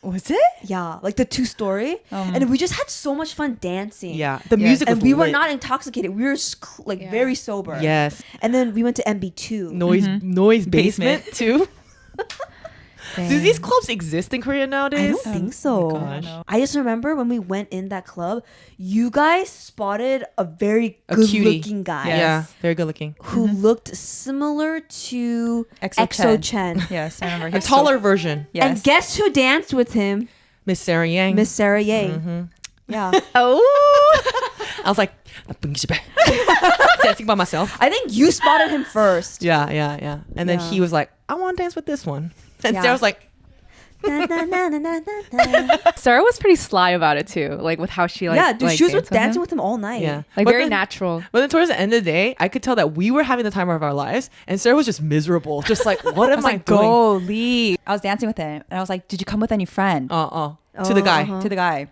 Was it? Yeah, like the 2-story. And we just had so much fun dancing. Yeah. The music was And we were lit. not intoxicated. We were very sober. Yes. And then we went to MB2. Noise basement too. Dang. Do these clubs exist in Korea I nowadays? don't think so. gosh. I just remember when we went in that club, you guys spotted a very A good cutie. looking guy Yeah, very good looking. who looked similar to EXO EXO Chen. Chen. Yes, I remember. A taller version. Yes. And guess who danced with him? Miss Sarah Yang. Miss Sarah Yang. Yeah. I was like, dancing by myself. I think you spotted him first. Yeah. And then Yeah. he was like, I want to dance with this one. And Yeah. Sarah was like, Na, na, na, na, na, na, na. Sarah was pretty sly about it too, like with how she Yeah, dude, she was danced dancing with him all night. yeah. like But very then- natural. But then towards the end of the day, I could tell that we were having the time of our lives, and Sarah was just miserable. Just like, what am I doing? Go leave. I was dancing with him, and I was like, "Did you come with any friend?" To the guy. uh-huh. To the guy,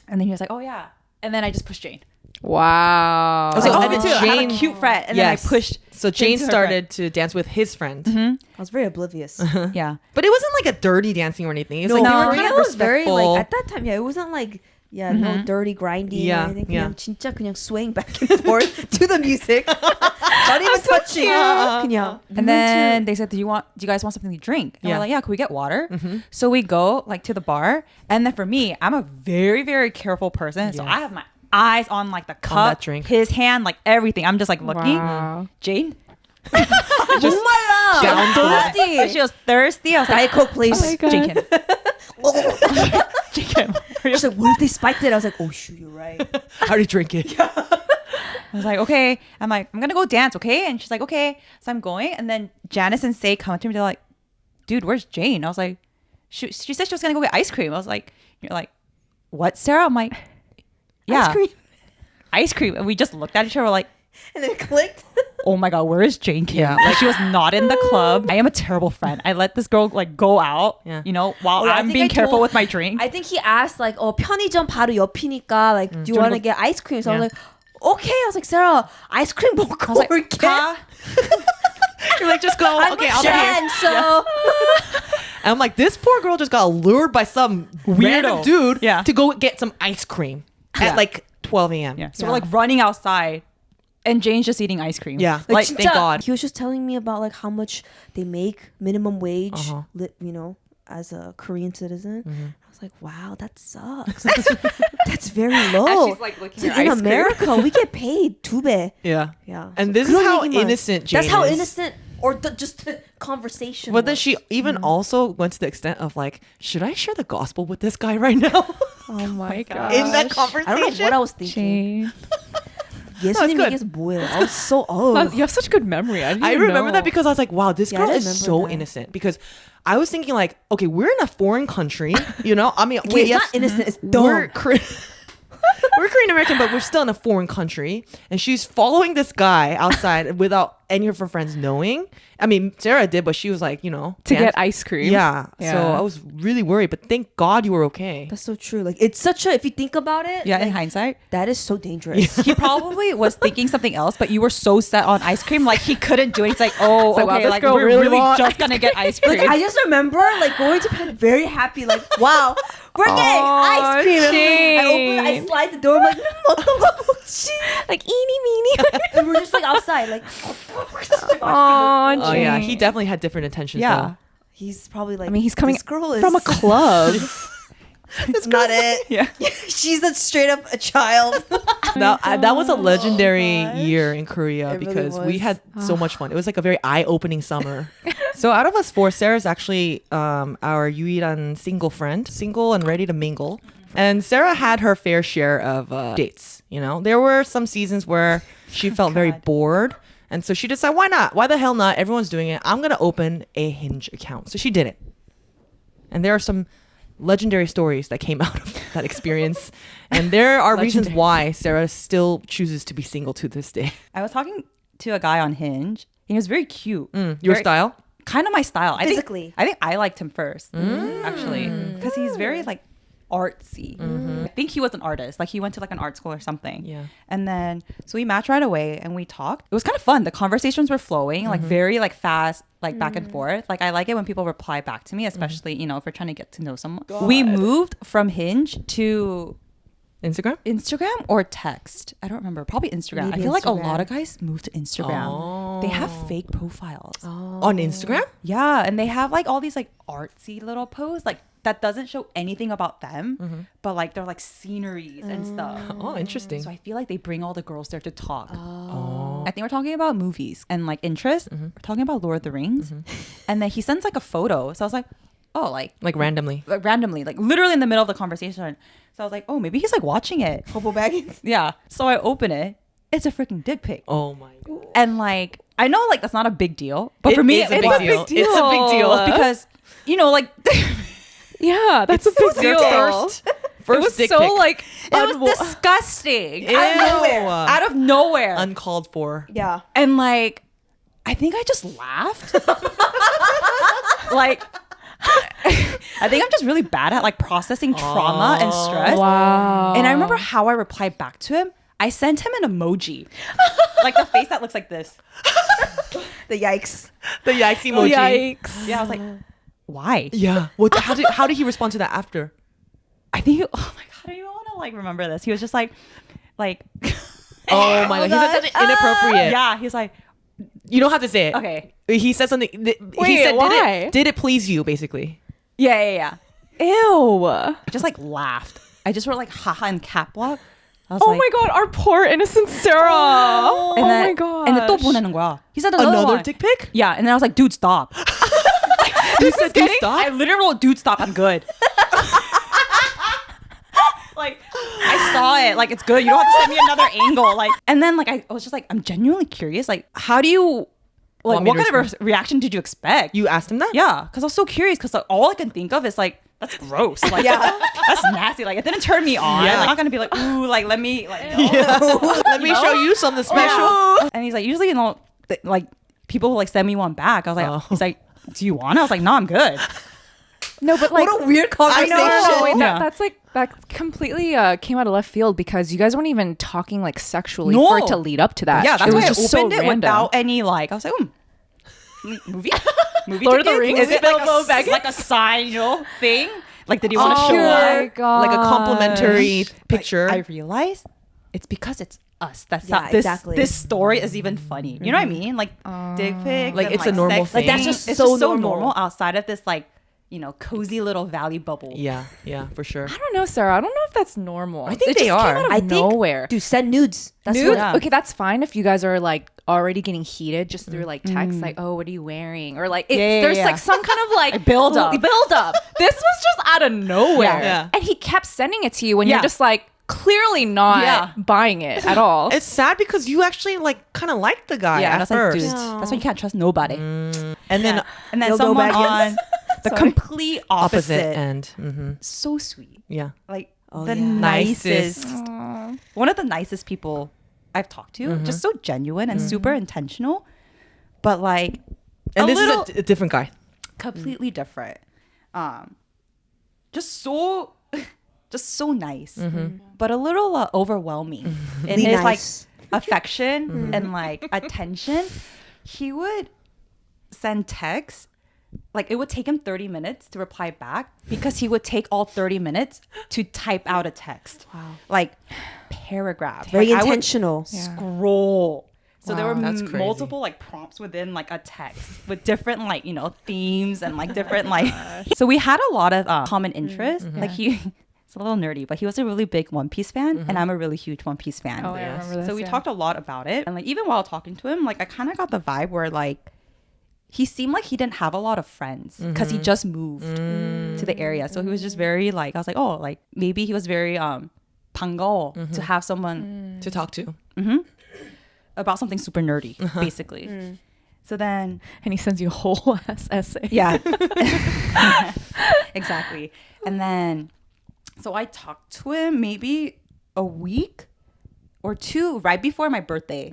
and then he was like, "Oh yeah," and then I just pushed Jane. Wow. I was like, Oh, "Oh, me too." I had a Jane- cute friend, and Yes. then I pushed. So Jane to her started to dance with his friend. I was very oblivious. Yeah, But it wasn't like a dirty dancing or anything. It was No, like, they were Korea kind of was very respectful. like at that time. Yeah, it wasn't like no dirty grinding Yeah, or anything. yeah. 그냥 진짜 그냥 swaying back and forth to the music. Not even touching. 그냥. and then they said, "Do you guys want something to drink?" And Yeah. we're like, "Yeah, can we get water?" So we go like to the bar, and then for me, I'm a very very careful person, so Yes. I have my eyes on like the cup, that drink. his hand, like everything. I'm just like looking. Wow. Jane, Just down for it. thirsty. she was thirsty. I was like, Diet Coke, please. Oh my God. Drink him. Drink him. She's like, what if they spiked it? I was like, oh shoot, you're right. I already drink it. I was like, okay. I'm like, I'm gonna go dance, okay? And she's like, okay. So I'm going, and then Janice and Say come to me. They're like, dude, where's Jane? I was like, she said she was gonna go get ice cream. I was like, you're like, what, Sarah? I'm like, yeah, ice cream. And we just looked at each other. We're like, And then it clicked. oh my god, where is Jane Kim? Yeah. Like she was not in the club. I am a terrible friend. I let this girl like go out, Yeah. while Oh, yeah, I I'm think being I careful told- with my drink. I think he asked like, 편의점 바로 옆이니까 like, do you want to get ice cream? So I was like, okay. I was like, Sarah, ice cream 먹고 I was like, 올게. "Ka?" You're like, just go. Okay, I'll pay. Jen, so And I'm like, this poor girl just got lured by some random Weirdo. dude Yeah. to go get some ice cream Yeah. at like 12 a.m. Yeah. So we're like running outside, and Jane's just eating ice cream. Yeah. like, Thank God. He was just telling me about like how much they make minimum wage, Uh-huh. as a Korean citizen. Mm-hmm. I was like, wow, that sucks. That's very low. she's, like, licking So her in ice cream. America, we get paid 2배. Yeah. Yeah. And So this is 그런 how 얘기만- innocent Jane That's how is. innocent, or just the conversation. But then was. she even also went to the extent of like, should I share the gospel with this guy right now? Oh my god. In that I don't conversation. know what I was thinking. Jane. 예수님 good. 얘기해서 뭐예요? I was so You have such good memory. I, didn't I even remember know. that because I was like, wow, this Yeah, I girl is remember so that. innocent. Because I was thinking like, okay, we're in a foreign country, I mean, Okay, it's not innocent. It's dumb. we're we're Korean American, but we're still in a foreign country, and she's following this guy outside without any of her friends knowing. I mean, Sarah did, but she was like, to dance- get ice cream. Yeah. So Yeah. I was really worried, but thank God you were okay. That's so true. Like it's such a, if you think about it, Yeah, in like, hindsight. that is so dangerous. He probably was thinking something else, but you were so set on ice cream, like he couldn't do it. It's like, oh, It's like, wow, okay, this like girl we're really really wants just gonna get ice cream. Like I just remember like going to bed very happy, like wow, bring it, ice cream. I slide the door. I'm like, Like eeny meeny. and we're just like outside, like. Oh yeah, he definitely had different intentions. Yeah. He's probably like. I mean, he's coming this girl is from a club. That's not it. Yeah. She's a straight up a child. That was a legendary gosh. year in Korea It really because we was. had so much fun. It was like a very eye-opening summer. So out of us four, Sarah's actually our 유일한 single friend, single and ready to mingle. And Sarah had her fair share of dates. You know, there were some seasons where she felt very bored. And so she decided, why not? Why the hell not? Everyone's doing it. I'm going to open a Hinge account. So she did it. And there are some legendary stories that came out of that experience. And there are reasons why Sarah still chooses to be single to this day. I was talking to a guy on Hinge. He was very cute. Your Very- style? Kind of my style. Physically. I think I liked him first, actually, because he's very like artsy. I think he was an artist. Like he went to like an art school or something. Yeah. And then so we matched right away and we talked. It was kind of fun. The conversations were flowing, like very like fast, like back and forth. Like I like it when people reply back to me, especially you know if we're trying to get to know someone. We moved from Hinge to Instagram or text. I don't remember. Probably Instagram. Maybe I feel like a Instagram. lot of guys move to Instagram. They have fake profiles. On Instagram? Yeah, and they have like all these like artsy little posts like that doesn't show anything about them, but like they're like sceneries and stuff. Oh, interesting. So I feel like they bring all the girls there to talk. I think we're talking about movies and like interest. We're talking about Lord of the Rings, and then he sends like a photo. So I was like, oh, like randomly. randomly, like literally in the middle of the conversation. So I was like, oh, maybe he's like watching it. Hobo baggins. Yeah. So I open it. It's a freaking dick pic. Oh my god. And like, I know like that's not a big deal, but for It me, is a it's big a deal. big deal. It's a big deal. because you know, like Yeah, that's a big deal. First It was dick so pic. like it was disgusting. Ew. Out of nowhere. Uncalled for. Yeah. And like, I think I just laughed. Like, I think I'm just really bad at like processing trauma and stress. Wow. And I remember how I replied back to him. I sent him an emoji, like the face that looks like this. The yikes. The yikes emoji. Yikes. Yeah, I was like, why? Yeah. What? How did he respond to that after? I think, oh my god, I don't even want to like remember this. He was just like, Oh my god. He said something inappropriate. yeah. He was like, You don't have to say it. okay, He said something. He Wait, said, why? Did it please you? Basically. yeah. Ew. I just like laughed. I just wrote like haha in cap lock. I was Oh like, my god, our poor innocent Sarah. Oh, and then, my god. And then 또 보내는 거야. He said another Another one. dick pic? Yeah, and then I was like, dude, stop. You said, "Dude, stop." I literally wrote, dude, stop. I'm good. Like, I saw it. Like, it's good. You don't have to send me another angle. Like, and then like I was just like, I'm genuinely curious. Like, how do you, like, Want me what to kind of reaction did you expect? You asked him that? Yeah, because I was so curious. Because like, all I can think of is like, that's gross. Like, that's nasty. Like, it didn't turn me on. Yeah. I'm not gonna be like, ooh, like, let me, like, Let me show you something special. And he's like, usually, you know, like people will like send me one back. I was like, Oh. he's like, do you want it? I was like, no, I'm good. No, but like What a weird I conversation. know. Wait, Yeah. that's like that completely came out of left field because you guys weren't even talking like sexually No. for it to lead up to that. Yeah, that's it was why I just opened so it random. without any like. I was like, movie, Lord of the tickets? Rings? Is it like Bilbo a, Baggins? like a sign, you know, thing? Like, did you want to Oh show my up? god! Like a complimentary picture. I realized it's because it's us. That's Yeah, not this. exactly. This story is even funny. You know what I mean? Like dick pics. Like, and, it's a normal sex thing. Like, that's things. just It's so just so normal. normal outside of this like, you know, cozy little valley bubble. Yeah, for sure. I don't know, Sarah. I don't know if that's normal. I think it they just are. Came out of I think, nowhere. Dude, send nudes. That's Nudes? what. Yeah. Okay, that's fine if you guys are like already getting heated just through like text, like, oh, what are you wearing? Or like, there's like some kind of like build up. Build up. This was just out of nowhere. Yeah. And he kept sending it to you when Yeah. you're just like clearly not Yeah. buying it at all. It's sad because you actually like kind of liked the guy Yeah, at and I was like, first. dude, that's why you can't trust nobody. And then And then You'll go someone back on the complete opposite opposite. end. Mm-hmm. So sweet. Yeah. Like Oh, the yeah. nicest. Aw. One of the nicest people I've talked to. Just so genuine and super intentional. But like And a this little is a different guy. completely different. Just so nice. But a little overwhelming in Really his nice. like affection and like attention. He would send texts like it would take him 30 minutes to reply back because he would take all 30 minutes to type out a text. Wow. Like paragraphs. Very Like, I would intentional. scroll. So there were That's crazy. multiple like prompts within like a text with different like, you know, themes and like different like. So we had a lot of common interests. Like it's a little nerdy, but he was a really big One Piece fan, and I'm a really huge One Piece fan. Oh, I remember this. So we yeah. talked a lot about it, and like even while talking to him, like I kind of got the vibe where like he seemed like he didn't have a lot of friends because he just moved to the area. So he was just very like, I was like, oh, like maybe he was very 반가워 to have someone To talk to. about something super nerdy, basically. So then, And he sends you a whole ass essay. yeah, exactly. And then, so I talked to him maybe a week or two right before my birthday.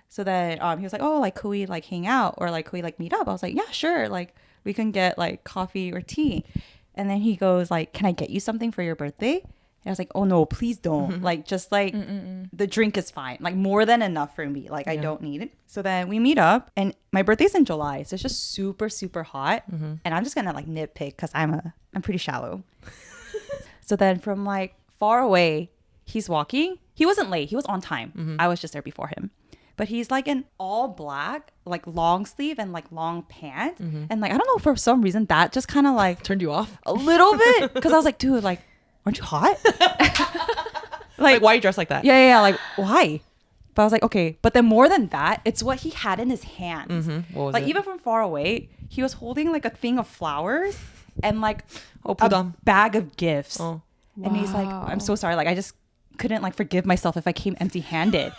So then he was like, oh, like, could we like hang out or like, could we like meet up? I was like, yeah, sure. Like we can get like coffee or tea. And then he goes like, can I get you something for your birthday? And I was like, oh no, please don't. Like, just like the drink is fine. Like more than enough for me. Like I don't need it. So then we meet up and my birthday's in July. So it's just super, super hot. And I'm just going to like nitpick because I'm pretty shallow. So then from like far away, he's walking. He wasn't late. He was on time. I was just there before him. But he's like in all black, like long sleeve and like long pants. And like, I don't know, for some reason that just kind of like Turned you off? a little bit. Because I was like, dude, like, aren't you hot? Like, why are you dressed like that? Yeah. Like, why? But I was like, okay. But then more than that, it's what he had in his hands. What was Like it? even from far away, he was holding like a thing of flowers and like Oh, a pudam. bag of gifts. Oh. And he's like, I'm so sorry. Like I just couldn't like forgive myself if I came empty-handed.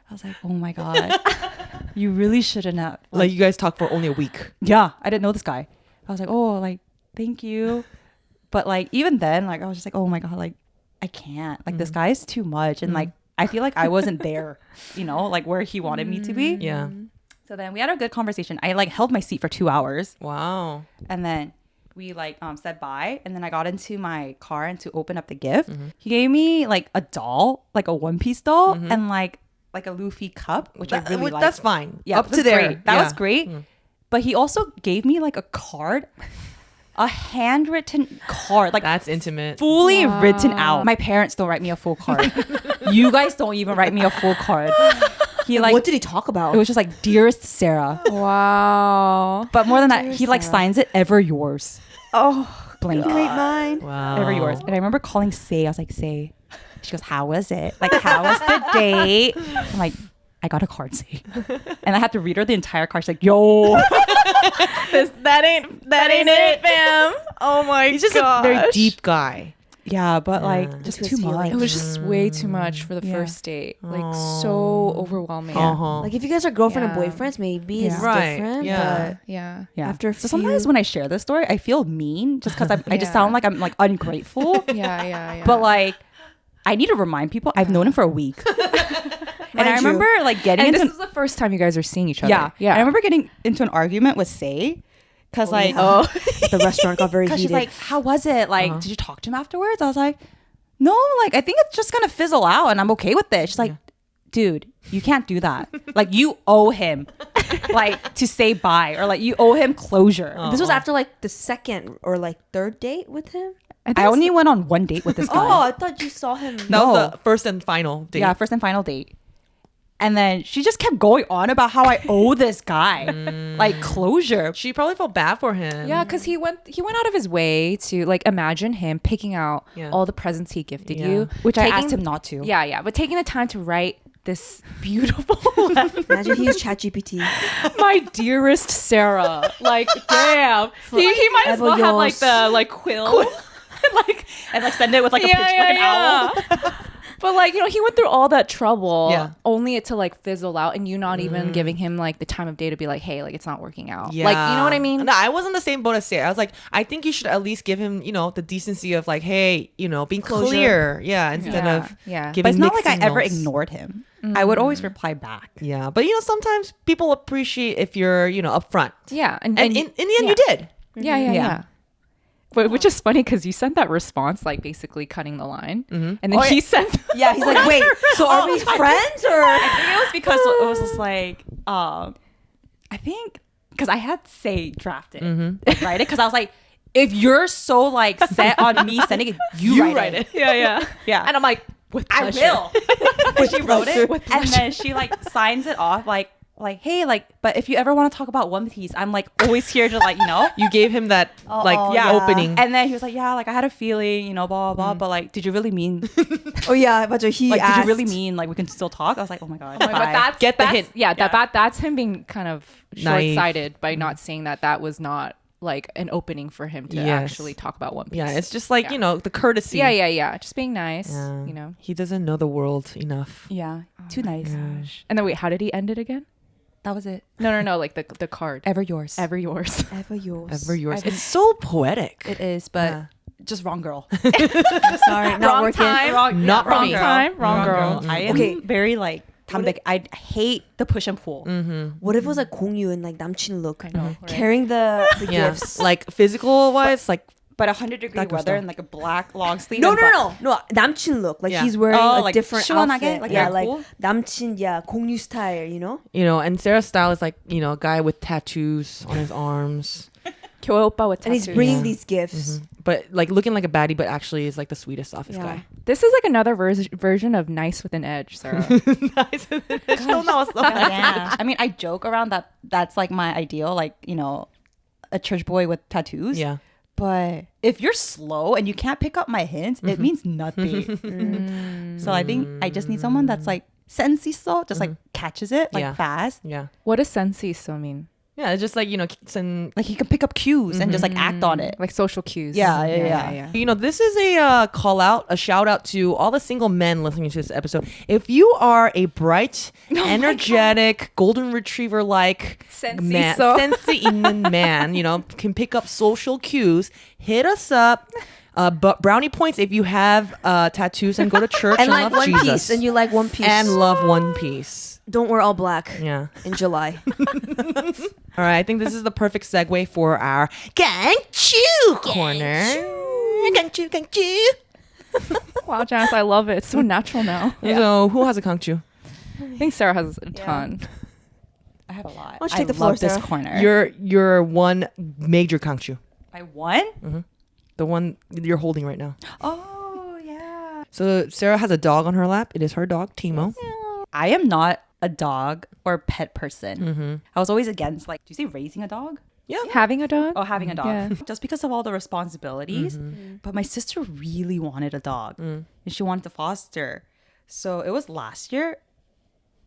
I was like, oh my God, you really shouldn't have. Like, you guys talked for only a week. Yeah, I didn't know this guy. I was like, oh, like, thank you. But like, even then, like, I was just like, oh my God, like, I can't. Like, this guy is too much. And like, I feel like I wasn't there, you know, like where he wanted me to be. Yeah. So then we had a good conversation. I like held my seat for 2 hours. Wow. And then we like said bye. And then I got into my car and to open up the gift. He gave me like a doll, like a One Piece doll, and like a Luffy cup, which I really liked. That's fine. Yeah, Up that's to there. great. That Yeah. was great. But he also gave me like a card, a handwritten card, like That's intimate. fully written out. My parents don't write me a full card. You guys don't even write me a full card. He like What did he talk about? it was just like, dearest Sarah. Wow. But more than that, he like signs it ever yours. oh, Blank. great mind. Wow. Ever yours. And I remember calling Say. I was like, Say. She goes, how was it? Like, how was the date? I'm like, I got a card, Say. And I had to read her the entire card. She's like, yo. That ain't it, fam. Oh my He's just a very deep guy. Yeah, but like, just His too much. feelings. It was just way too much for the Yeah. first date. Like so overwhelming. Uh-huh. Like if you guys are girlfriend Yeah. and boyfriends, maybe it's Right. different. Yeah. But Yeah. Yeah. After a so sometimes few- when I share this story, I feel mean just because I just Yeah. sound like I'm like ungrateful. Yeah. But like, I need to remind people I've known him for a week. And I Mind you. remember like getting and into this is the first time you guys are seeing each other. yeah. I remember getting into an argument with Say because like the restaurant got very because heated. she's like, how was it? Like, did you talk to him afterwards? I was like, no, like I think it's just gonna fizzle out and I'm okay with it. She's like, dude, you can't do that. Like you owe him like to say bye or like you owe him closure. This was after like the second or like third date with him. I only went on one date with this guy. Oh, I thought you saw him. That No. was the first and final date. Yeah, first and final date. And then she just kept going on about how I owe this guy like closure. She probably felt bad for him. Yeah, because he went out of his way to like imagine him picking out Yeah. all the presents he gifted Yeah. you, Which I taking- asked him not to. Yeah, but taking the time to write this beautiful letter. Imagine he used ChatGPT. My dearest Sarah, like damn, he might as well have like yours. the like quill. And like send it with like a picture, like an owl. But like, you know, he went through all that trouble Yeah. only it to like fizzle out and you not even giving him like the time of day to be like, hey, like it's not working out. Yeah. Like, you know what I mean? No, I was in the same boat as Sarah. I was like, I think you should at least give him, you know, the decency of like, hey, you know, being clear. Yeah. Instead Yeah. of Yeah. giving But it's not mixed like I ever signals. ignored him. I would always reply back. Yeah. But, you know, sometimes people appreciate if you're, you know, upfront. Yeah. And in the end, you did. Yeah. But which is funny because you sent that response like basically cutting the line, and then he sent. Yeah, he's like, wait, so are we friends or? I think it was because it was just like, I think because I had Say drafted, write it, because I was like, if you're so like set on me sending it, you write it. Yeah. Yeah. And I'm like, with I pleasure. will. And she wrote it, and then she like signs it off like, hey, like, but if you ever want to talk about One Piece, I'm like always here to like, You gave him that opening. And then he was like, yeah, like I had a feeling, blah blah blah, but like, did you really mean? Oh yeah, but he Like, asked. did you really mean like we can still talk? I was like, oh my god. But bye. Get the hint. Yeah, that's him being kind of Naive. short-sighted by not seeing that was not like an opening for him to actually talk about One Piece. Yeah, it's just like, the courtesy. Yeah. Just being nice, Yeah. He doesn't know the world enough. Yeah, too nice. Gosh. And then wait, how did he end it again? That was it. No, like the card. Ever yours. Ever yours. Ever yours. Ever yours. It's so poetic. It is, but just wrong girl. Sorry, not Wrong working. time. Not for wrong me. time. Wrong girl. I am Okay. very like 담백. I hate the push and pull. What if it was like 공유 and like 남친 look, I know, right? carrying the Yeah. gifts? Like physical wise, like But 100-degree That girl weather style. and like a black long sleeve. No, and no, 남친 look. Like Yeah. he's wearing Oh, a like different 시원하게? outfit. Like, yeah, yeah, like cool. 남친, 공유 style, you know? and Sarah's style is like, a guy with tattoos on his arms. 교회 오빠 with And he's tattoos. bringing these gifts. But like looking like a baddie, but actually is like the sweetest, softest guy. This is like another version of nice with an edge, Sarah. Nice. yeah. I mean, I joke around that that's like my ideal, like, a church boy with tattoos. Yeah. But if you're slow and you can't pick up my hints, it means nothing. So I think I just need someone that's like sensiso, just like catches it like Yeah. fast. Yeah. What does sensiso mean? Yeah. It's just like, some, Like he can pick up cues and just like act on it. Like social cues. Yeah. this is a call out, a shout out to all the single men listening to this episode. If you are a bright, energetic, golden retriever like man, Sensiso. sensi 있는 man, can pick up social cues, hit us up. But brownie points if you have tattoos and go to church And and like love One Jesus. Piece. And you like One Piece. And love One Piece. don't wear all black Yeah. in July. All right. I think this is the perfect segue for our Gangchu corner. Gangchu. Wow, Janice, I love it. It's so natural now. So who has a Gangchu? I think Sarah has a ton. I have a lot. Why don't you I take the floor, love this Sarah? corner. Your one major Gangchu. I won? The one you're holding right now. Oh, yeah. So Sarah has a dog on her lap. It is her dog, Timo. I am not a dog or pet person. I was always against, like, do you say raising a dog? Yeah. Having a dog? Oh, having a dog. Yeah. Just because of all the responsibilities. But my sister really wanted a dog. And she wanted to foster. So it was last year.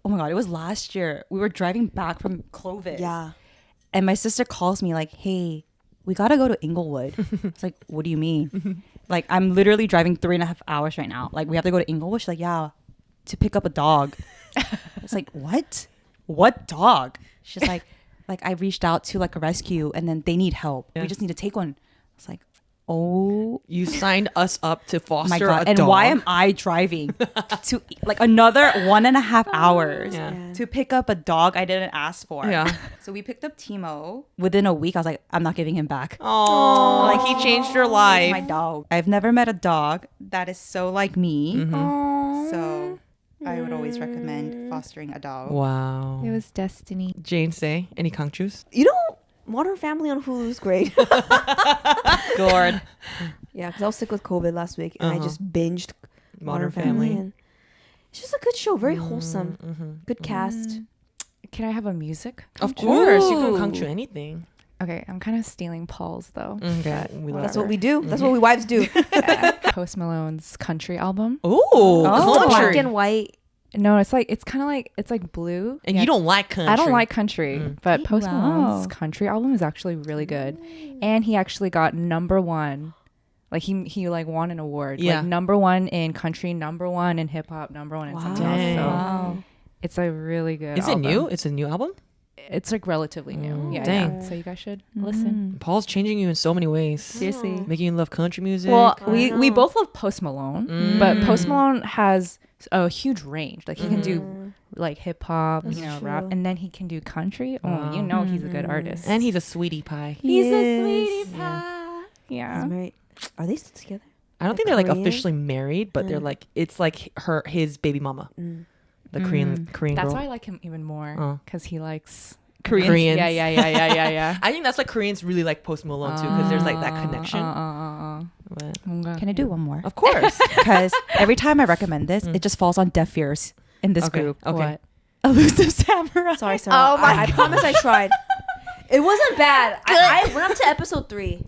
Oh my God, it was last year. We were driving back from Clovis. Yeah. And my sister calls me like, hey, we got to go to Inglewood. It's like, what do you mean? Like, I'm literally driving 3.5 hours right now. Like, we have to go to Inglewood. She's like, yeah, to pick up a dog. It's like, what? What dog? She's like, I reached out to like a rescue and then they need help. We just need to take one. It's like, oh You signed us up to foster my God. a And dog. why am I driving to like another 1.5 hours Yeah. to pick up a dog I didn't ask for? Yeah. So we picked up Timo. Within a week, I was like, I'm not giving him back. Oh, like he changed your life. My dog. I've never met a dog that is so like me. So I would always recommend fostering a dog. Wow. It was destiny. Jane say any Gangchus? You know, Modern Family on Hulu is great. Lord. Yeah, because I was sick with COVID last week and I just binged Modern Family. And it's just a good show, very wholesome, good cast. Can I have a music? Of course, you Ooh. can Gangchu anything. Okay, I'm kind of stealing Paul's though. Okay. We love That's her. what we do. That's what we wives do. Post Malone's country album. Ooh, It's black country. and white. No, it's kind of like it's like blue. And you don't like country. I don't like country, but Post Wow. Malone's country album is actually really good, and he actually got #1. Like he like won an award. Yeah. Like #1 in country, #1 in hip hop, #1 in something Dang. else. So Wow. it's a really good. Is it album. new? It's a new album? It's like relatively new. Yeah, dang. yeah. So you guys should listen. Paul's changing you in so many ways. Seriously. Making you love country music. Well, I we know. both love Post Malone, but Post Malone has a huge range. Like he can do like hip hop, rap, true. and then he can do country. Oh, you know he's a good artist. and he's a sweetie pie. he's Yes. a sweetie pie. Yeah. He's married. Are they still together? I don't think they're like Korean? officially married, but they're like it's like his baby mama, the Korean That's girl. why I like him even more Oh. because he likes Koreans. Yeah. I think that's why Koreans really like Post Malone too, because there's like that connection. But- Can I do one more? of course. Because every time I recommend this, it just falls on deaf ears in this Okay, group. okay. What? Elusive Samurai. Sorry, Sarah. Oh my I promise I tried. It wasn't bad. I went up to episode 3.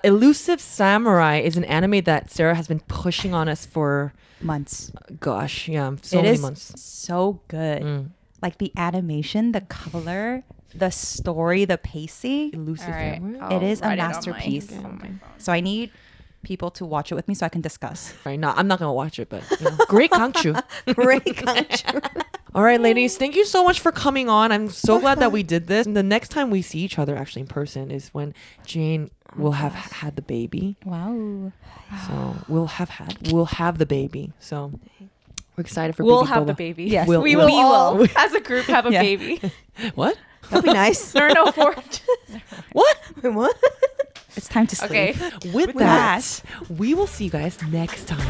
Elusive Samurai is an anime that Sarah has been pushing on us for, Months. gosh, yeah, so It many is months. so good. Mm. Like the animation, the color, the story, the pacing. Elusive All right. Samurai. It is a write on my- masterpiece. on my phone. So I need people to watch it with me so I can discuss. Right, no, I'm not gonna watch it, but you know. Great Kangchu. Great country. All right, ladies, thank you so much for coming on. I'm so glad that we did this. And the next time we see each other actually in person is when Jane will have had the baby. Wow. So we'll have the baby. So we're excited for We'll baby have Boba. the baby. Yes, We'll- we we'll- will all, as a group, have a Yeah. baby. What? That'd be nice. There are no four. What? Wait, what? It's time to sleep. Okay. With that, we will see you guys next time.